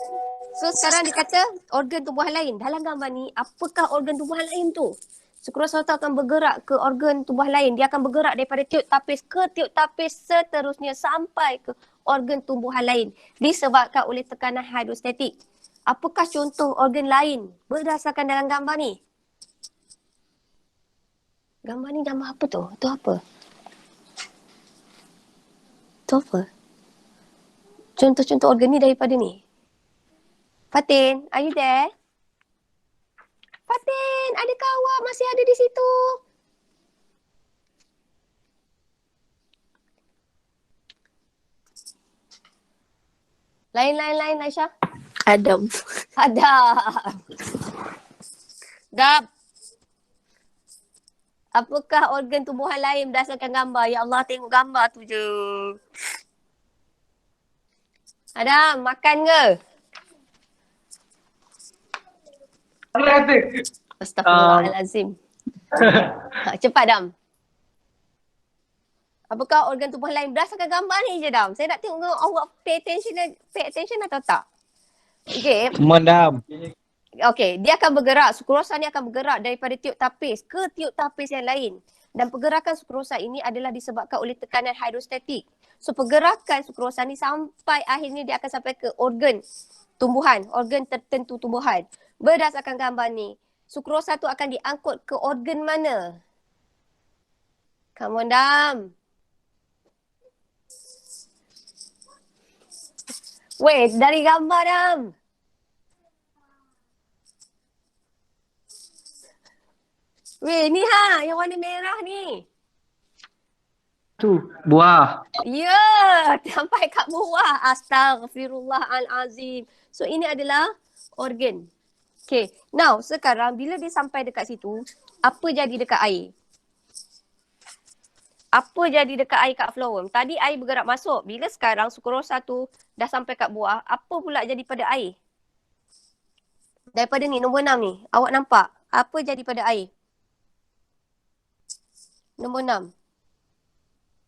So sekarang dia kata organ tumbuhan lain. Dalam gambar ni, apakah organ tumbuhan lain tu? Sukrosa tu akan bergerak ke organ tumbuhan lain. Dia akan bergerak daripada tiuk tapis ke tiuk tapis seterusnya sampai ke organ tumbuhan lain. Disebabkan oleh tekanan hidrostatik. Apakah contoh organ lain berdasarkan dalam gambar ni? Gambar ni gambar apa tu? Tu apa? Tu apa? Contoh-contoh organ ni daripada ni. Fatin, are you there? Fatin, adakah awak masih ada di situ? Lain, Aisyah. Adam. Ada. Dap. Apakah organ tumbuhan lain berdasarkan gambar? Ya Allah, tengok gambar tu je. Adam, makan ke? Astaghfirullahalazim. Cepat, Dam. Apakah organ tubuh lain berdasarkan gambar ni je, Dam? Saya nak tengok awak pay attention atau tak? Okay. Come on, Dam. Okay, dia akan bergerak. Sukrosa ni akan bergerak daripada tiuk tapis ke tiuk tapis yang lain. Dan pergerakan sukrosa ini adalah disebabkan oleh tekanan hidrostatik. So pergerakan sukrosa ni sampai akhirnya dia akan sampai ke organ tumbuhan, organ tertentu tumbuhan. Berdasarkan gambar ni, sukrosa tu akan diangkut ke organ mana? Come on, Dam. Wait, dari gambar, Dam. Weh, ni yang warna merah ni. Tu, buah. Ya, sampai kat bawah. Astaghfirullahalazim. So ini adalah organ. Okay, now sekarang bila dia sampai dekat situ, apa jadi dekat air? Apa jadi dekat air kat flower? Tadi air bergerak masuk. Bila sekarang sukrosa tu dah sampai kat buah, apa pula jadi pada air? Daripada ni, nombor 6 ni. Awak nampak? Apa jadi pada air? Nombor 6.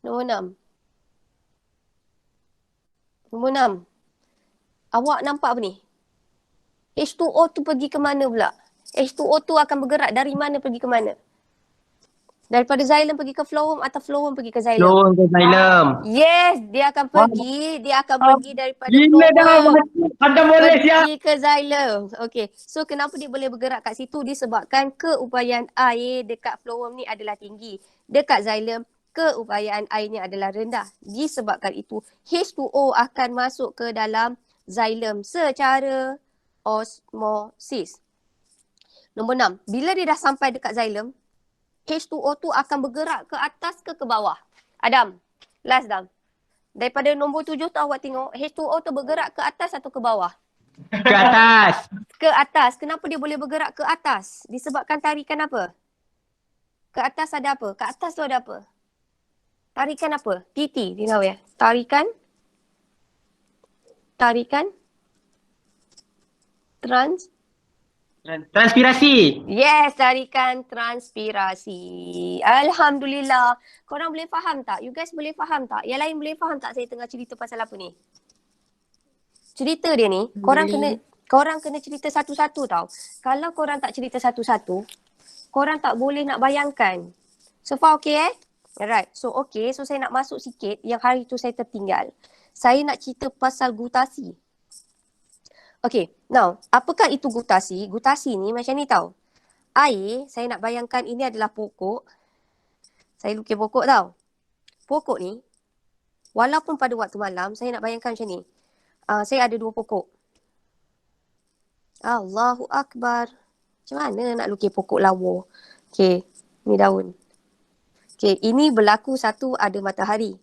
Nombor 6. Nombor 6. Awak nampak apa ni? H2O tu pergi ke mana pula? H2O tu akan bergerak dari mana pergi ke mana? Daripada xylem pergi ke phloem atau phloem pergi ke xylem? Phloem ke xylem. Yes, dia akan pergi daripada Gila dah. phloem Ada boleh siap. pergi ke xylem. Okay, so kenapa dia boleh bergerak kat situ? Disebabkan keupayaan air dekat phloem ni adalah tinggi. Dekat xylem, keupayaan airnya adalah rendah. Disebabkan itu, H2O akan masuk ke dalam xylem secara osmosis. Nombor 6, bila dia dah sampai dekat xylem, H2O tu akan bergerak ke atas ke bawah? Adam, last Adam. Daripada nombor 7 tu awak tengok, H2O tu bergerak ke atas atau ke bawah? Ke atas. Ke atas. Kenapa dia boleh bergerak ke atas? Disebabkan tarikan apa? Ke atas ada apa? Ke atas tu ada apa? Tarikan apa? TT, you know ya. Tarikan Transpirasi. Yes, tarikan transpirasi. Alhamdulillah. Korang boleh faham tak? You guys boleh faham tak? Yang lain boleh faham tak saya tengah cerita pasal apa ni? Cerita dia ni, korang kena cerita satu-satu tau. Kalau korang tak cerita satu-satu, korang tak boleh nak bayangkan. So far okay Alright. So okay, so saya nak masuk sikit yang hari tu saya tertinggal. Saya nak cerita pasal gutasi. Okay, now apakah itu gutasi? Gutasi ni macam ni tau. Air, saya nak bayangkan ini adalah pokok. Saya lukis pokok tau. Pokok ni, walaupun pada waktu malam, saya nak bayangkan macam ni. Saya ada 2 pokok. Allahu Akbar. Macam mana nak lukis pokok lawa? Okay, ni daun. Okay, ini berlaku satu ada matahari.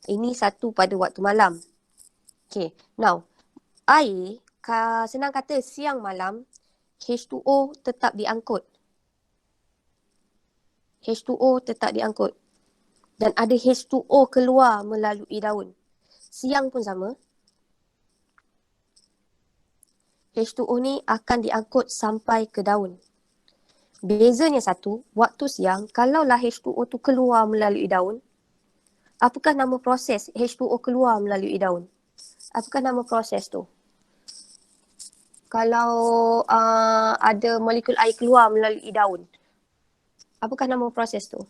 Ini satu pada waktu malam. Okay, now, air, senang kata siang malam, H2O tetap diangkut. H2O tetap diangkut. Dan ada H2O keluar melalui daun. Siang pun sama. H2O ni akan diangkut sampai ke daun. Bezanya satu, waktu siang, kalaulah H2O tu keluar melalui daun, apakah nama proses H2O keluar melalui daun? Apakah nama proses tu? Kalau ada molekul air keluar melalui daun, apakah nama proses tu?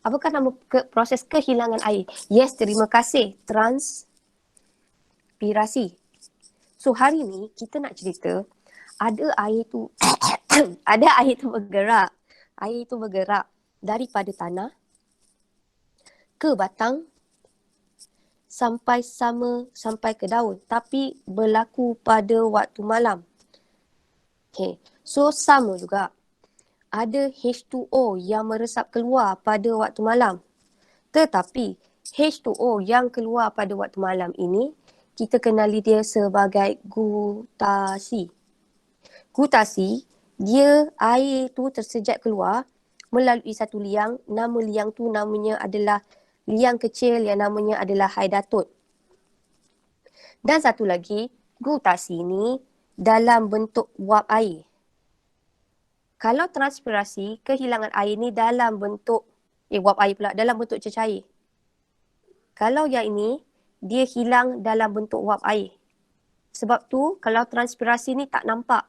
Apakah nama proses kehilangan air? Yes, terima kasih. Transpirasi. So hari ni kita nak cerita ada air tu ada air tu bergerak. Air tu bergerak daripada tanah ke batang sampai ke daun, tapi berlaku pada waktu malam. Okay. So sama juga. Ada H2O yang meresap keluar pada waktu malam. Tetapi H2O yang keluar pada waktu malam ini kita kenali dia sebagai gutasi. Gutasi, dia air tu tersejat keluar melalui satu liang. Nama liang tu namanya adalah liang kecil yang namanya adalah haidatut. Dan satu lagi, gutasi ni dalam bentuk wap air. Kalau transpirasi, kehilangan air ni dalam bentuk, wap air pula, dalam bentuk cecair. Kalau yang ini, dia hilang dalam bentuk wap air. Sebab tu kalau transpirasi ni tak nampak.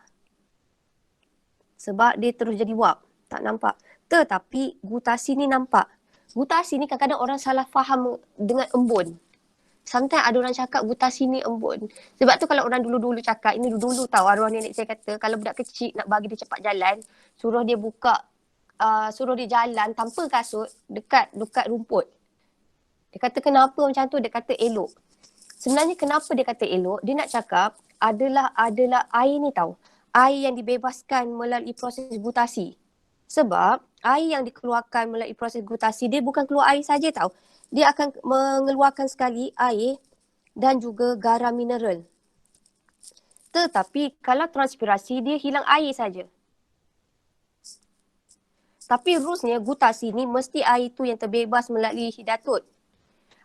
Sebab dia terus jadi wap, tak nampak. Tetapi gutasi ni nampak. Gutasi ni kadang-kadang orang salah faham dengan embun. Sometimes ada orang cakap gutasi ni embun. Sebab tu kalau orang dulu-dulu cakap, ini dulu-dulu tahu arwah nenek saya kata, kalau budak kecil nak bagi dia cepat jalan, suruh dia suruh dia jalan tanpa kasut dekat rumput. Dia kata kenapa macam tu? Dia kata elok. Sebenarnya kenapa dia kata elok? Dia nak cakap adalah air ni tahu. Air yang dibebaskan melalui proses gutasi. Sebab air yang dikeluarkan melalui proses gutasi, dia bukan keluar air saja tahu. Dia akan mengeluarkan sekali air dan juga garam mineral. Tetapi kalau transpirasi, dia hilang air saja. Tapi rulesnya gutasi ni mesti air tu yang terbebas melalui hidatut.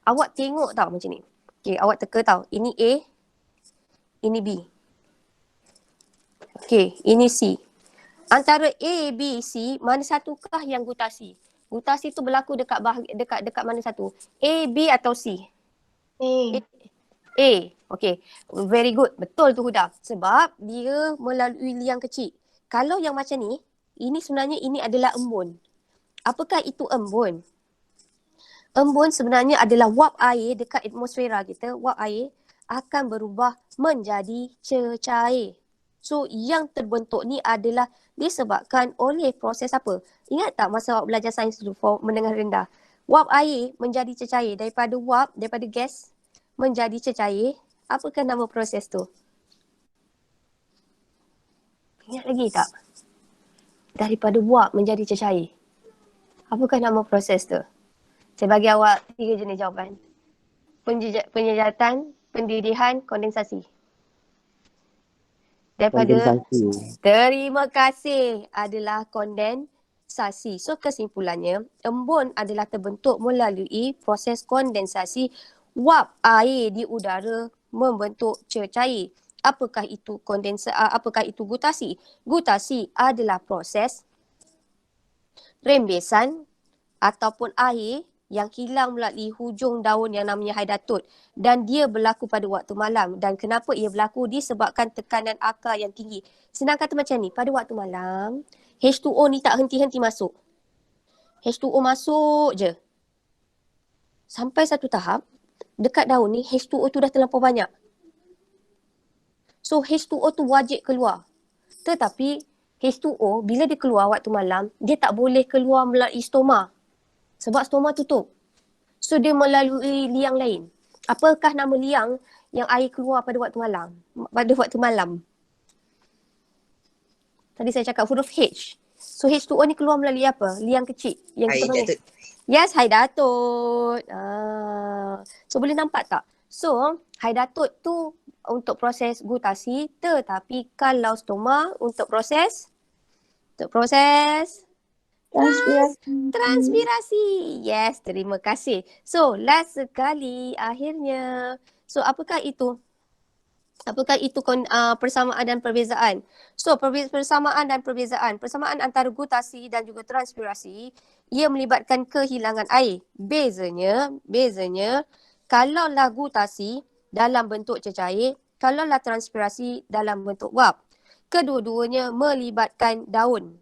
Awak tengok tau macam ni. Okay, awak teka tau. Ini A, ini B. Okay, ini C. Antara A, B, C, mana satukah yang gutasi? Gutasi tu berlaku dekat mana satu? A, B atau C? A. Okay, very good. Betul tu Huda. Sebab dia melalui liang kecil. Kalau yang macam ni, ini sebenarnya ini adalah embun. Apakah itu embun? Embun sebenarnya adalah wap air dekat atmosfera kita. Wap air akan berubah menjadi cecair. So yang terbentuk ni adalah disebabkan oleh proses apa? Ingat tak masa awak belajar sains dulu menengah rendah? Wap air menjadi cecair. Daripada gas menjadi cecair. Apakah nama proses tu? Ingat lagi tak? Daripada wap menjadi cecair. Apakah nama proses tu? Saya bagi awak 3 jenis jawapan. Penyejatan, pendidihan, kondensasi. Terima kasih adalah kondensasi. So kesimpulannya, embun adalah terbentuk melalui proses kondensasi wap air di udara membentuk cecair. Apakah itu apakah itu gutasi? Gutasi adalah proses rembesan ataupun air yang kilang melalui hujung daun yang namanya haidatut, dan dia berlaku pada waktu malam. Dan kenapa ia berlaku? Disebabkan tekanan akar yang tinggi. Senang kata macam ni, pada waktu malam H2O ni tak henti-henti masuk. H2O masuk je. Sampai satu tahap dekat daun ni H2O tu dah terlampau banyak. So H2O tu wajib keluar. Tetapi H2O bila dia keluar waktu malam, dia tak boleh keluar melalui stoma. Sebab stoma tutup. So dia melalui liang lain. Apakah nama liang yang air keluar pada waktu malam? Pada waktu malam. Tadi saya cakap huruf H. So H2O ni keluar melalui apa? Liang kecil yang kita panggil. Haidatut. Yes, haidatut. So boleh nampak tak? So haidatut tu untuk proses gutasi, tetapi kalau stoma untuk proses transpirasi. Yes, terima kasih. So last sekali akhirnya. So apakah itu? Apakah itu persamaan dan perbezaan? So persamaan dan perbezaan. Persamaan antara gutasi dan juga transpirasi, ia melibatkan kehilangan air. Bezanya kalaulah gutasi dalam bentuk cecair, kalaulah transpirasi dalam bentuk wap. Kedua-duanya melibatkan daun.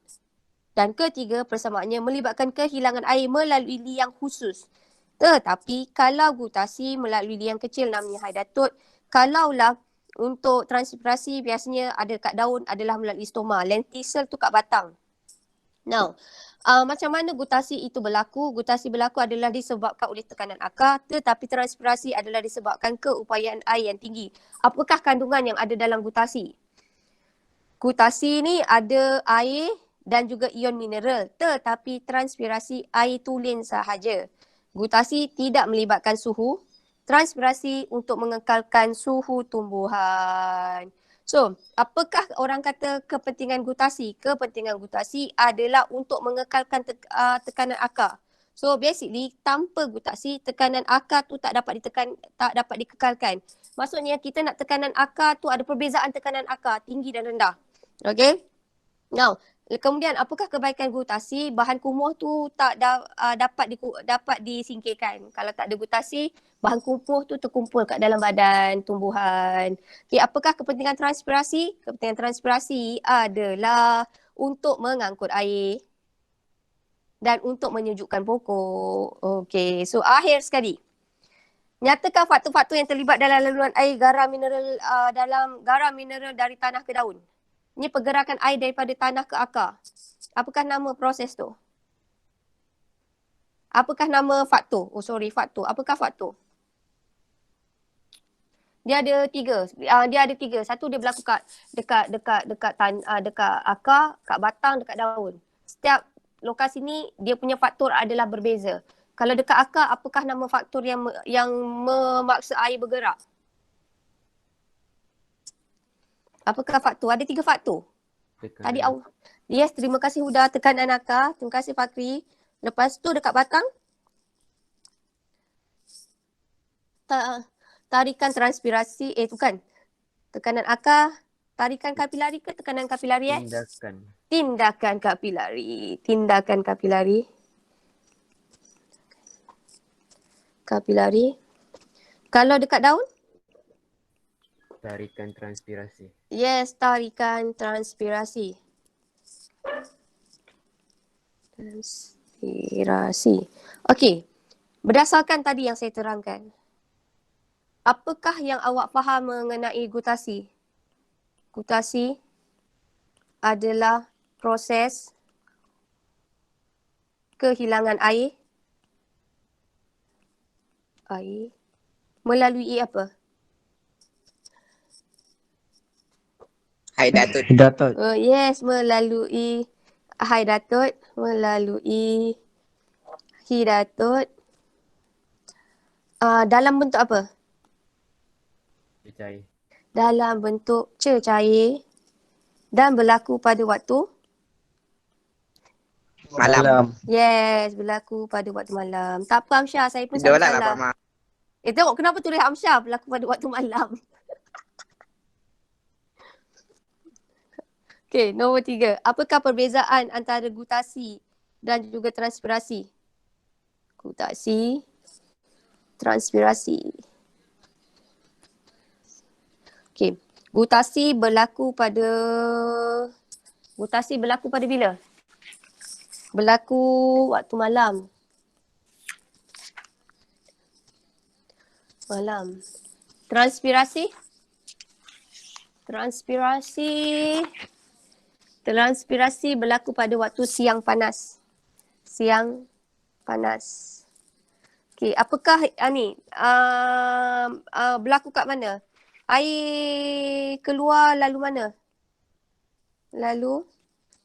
Dan ketiga, persamaannya melibatkan kehilangan air melalui liang khusus. Tetapi kalau gutasi melalui liang kecil namanya haidatut, kalaulah untuk transpirasi biasanya ada kat daun adalah melalui stoma. Lenticel tu kat batang. Now, macam mana gutasi itu berlaku? Gutasi berlaku adalah disebabkan oleh tekanan akar, tetapi transpirasi adalah disebabkan keupayaan air yang tinggi. Apakah kandungan yang ada dalam gutasi? Gutasi ni ada air dan juga ion mineral, tetapi transpirasi air tulen sahaja. Gutasi tidak melibatkan suhu, transpirasi untuk mengekalkan suhu tumbuhan. So, apakah orang kata kepentingan gutasi? Kepentingan gutasi adalah untuk mengekalkan tekanan akar. So, basically tanpa gutasi, tekanan akar tu tak dapat dikekalkan. Maksudnya kita nak tekanan akar tu ada perbezaan tekanan akar tinggi dan rendah. Okay? Now, kemudian apakah kebaikan gutasi? Bahan kumuh tu tak dapat disingkirkan. Kalau tak ada gutasi, bahan kumuh tu terkumpul kat dalam badan tumbuhan. Okay, apakah kepentingan transpirasi? Kepentingan transpirasi adalah untuk mengangkut air dan untuk menyejukkan pokok. Okay, so akhir sekali. Nyatakan faktor-faktor yang terlibat dalam laluan air garam mineral dari tanah ke daun. Ini pergerakan air daripada tanah ke akar. Apakah nama proses tu? Apakah nama faktor? Faktor. Apakah faktor? Dia ada tiga. Satu dia berlaku dekat akar, kat batang, dekat daun. Setiap lokasi ni dia punya faktor adalah berbeza. Kalau dekat akar, apakah nama faktor yang memaksa air bergerak? Apakah faktor? Ada 3 faktor. Tadi awal. Yes, terima kasih Huda. Tekanan akar. Terima kasih Fakri. Lepas tu dekat batang. Tarikan transpirasi. Bukan. Tekanan akar. Tarikan kapilari ke tekanan kapilari? Tindakan kapilari. Tindakan kapilari. Kapilari. Kalau dekat daun? Tarikan transpirasi. Yes, tarikan transpirasi. Okey. Berdasarkan tadi yang saya terangkan, apakah yang awak faham mengenai gutasi? Gutasi adalah proses kehilangan air melalui apa? Haidatut. Haidatut. Yes, melalui haidatut, melalui hidatut. Dalam bentuk apa? Cecair. Dalam bentuk cecair dan berlaku pada waktu? Malam. Yes, berlaku pada waktu malam. Tak apa Amsyah, saya pun Tidur lah salah. lah, Pak Mak. Tengok kenapa tulis Amsyah berlaku pada waktu malam. Okey, nombor 3. Apakah perbezaan antara gutasi dan juga transpirasi? Gutasi, transpirasi. Okey, gutasi berlaku pada bila? Berlaku waktu malam. Transpirasi? Transpirasi berlaku pada waktu siang panas. Okey, apakah berlaku kat mana? Air keluar lalu mana?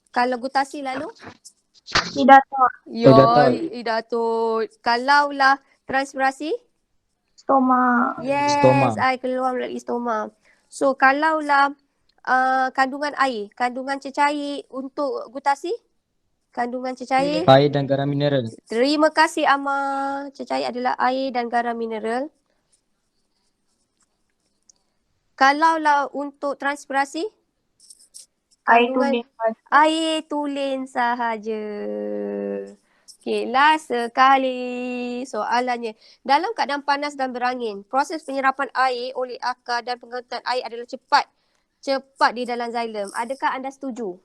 Kalau gutasi lalu? Hidato. Hidato. Kalaulah transpirasi? Stoma. Yes, air keluar melalui stoma. So, kalaulah kandungan cecair untuk gutasi? Kandungan cecair? Air dan garam mineral. Terima kasih Amma. Cecair adalah air dan garam mineral. Kalaulah untuk transpirasi? Air tulen sahaja. Okey, last sekali soalannya. Dalam keadaan panas dan berangin, proses penyerapan air oleh akar dan pengangkutan air adalah cepat di dalam xylem. Adakah anda setuju?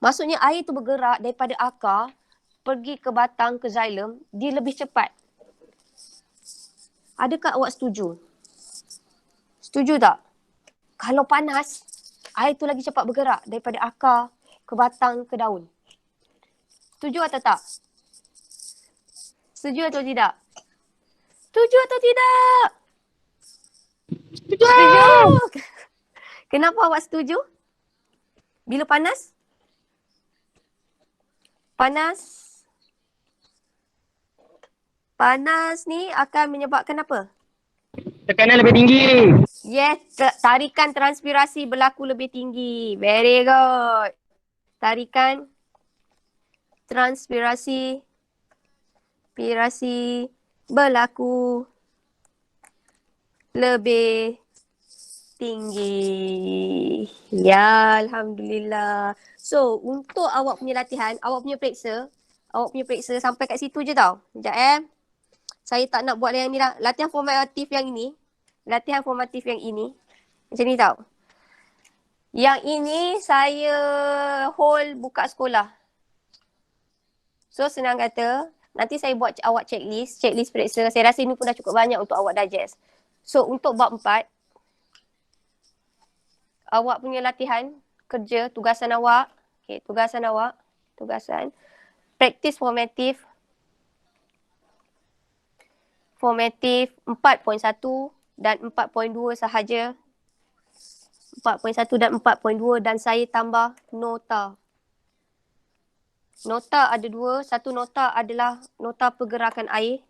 Maksudnya air tu bergerak daripada akar pergi ke batang ke xylem, dia lebih cepat. Adakah awak setuju? Setuju tak? Kalau panas, air tu lagi cepat bergerak daripada akar ke batang ke daun. Setuju atau tak? Setuju atau tidak? Setuju atau tidak? Setuju! Kenapa awak setuju? Bila panas? Panas ni akan menyebabkan apa? Tekanan lebih tinggi. Yes, tarikan transpirasi berlaku lebih tinggi. Very good. Tarikan transpirasi berlaku lebih tinggi. Ya, Alhamdulillah. So, untuk awak punya latihan, awak punya periksa sampai kat situ je tau. Sekejap Saya tak nak buat yang ni lah. Latihan formatif yang ini. Macam ni tau. Yang ini saya hold buka sekolah. So, senang kata, nanti saya buat awak checklist periksa. Saya rasa ini pun dah cukup banyak untuk awak digest. So, untuk bab 4, awak punya latihan, kerja, tugasan awak. Okay, tugasan. Praktis formatif 4.1 dan 4.2 sahaja. 4.1 dan 4.2 dan saya tambah nota. Nota ada 2. Satu nota adalah nota pergerakan air.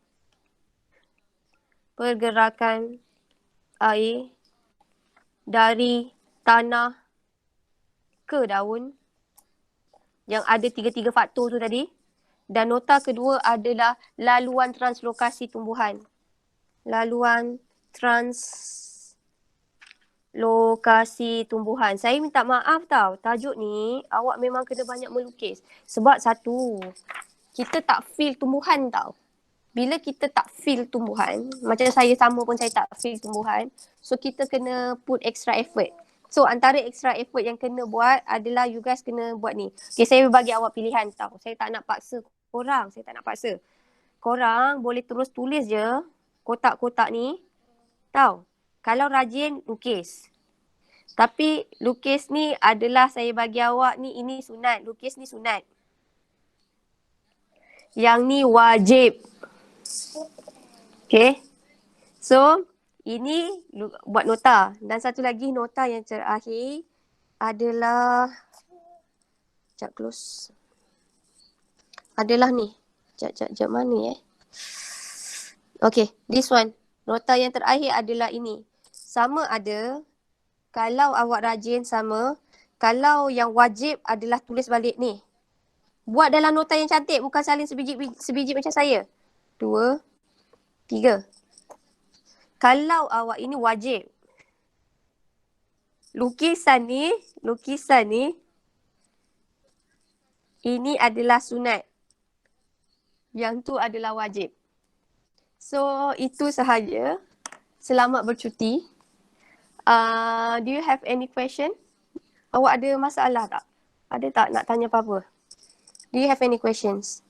Dari tanah ke daun. Yang ada 3 faktor tu tadi. Dan nota kedua adalah laluan translokasi tumbuhan. Saya minta maaf tau. Tajuk ni awak memang kena banyak melukis. Sebab satu, kita tak feel tumbuhan tau. Bila kita tak feel tumbuhan, macam saya sama pun saya tak feel tumbuhan. So kita kena put extra effort. So antara extra effort yang kena buat adalah you guys kena buat ni. Okay, saya bagi awak pilihan tau. Saya tak nak paksa korang. Korang boleh terus tulis je kotak-kotak ni. Tahu? Kalau rajin, lukis. Tapi lukis ni adalah saya bagi awak ni, ini sunat. Lukis ni sunat. Yang ni wajib. Okay. So, ini buat nota. Dan satu lagi nota yang terakhir adalah, sekejap close. Adalah ni. Sekejap mana Okay, this one. Nota yang terakhir adalah ini. Sama ada, kalau awak rajin sama, kalau yang wajib adalah tulis balik ni. Buat dalam nota yang cantik, bukan salin sebiji macam saya. 2, 3. Kalau awak ini wajib. lukisan ni ini adalah sunat. Yang tu adalah wajib. So, itu sahaja. Selamat bercuti. Do you have any question? Awak ada masalah tak? Ada tak nak tanya apa-apa? Do you have any questions?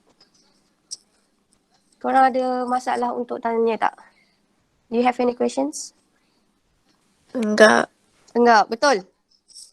Korang ada masalah untuk tanya tak? Do you have any questions? Enggak. Enggak, betul?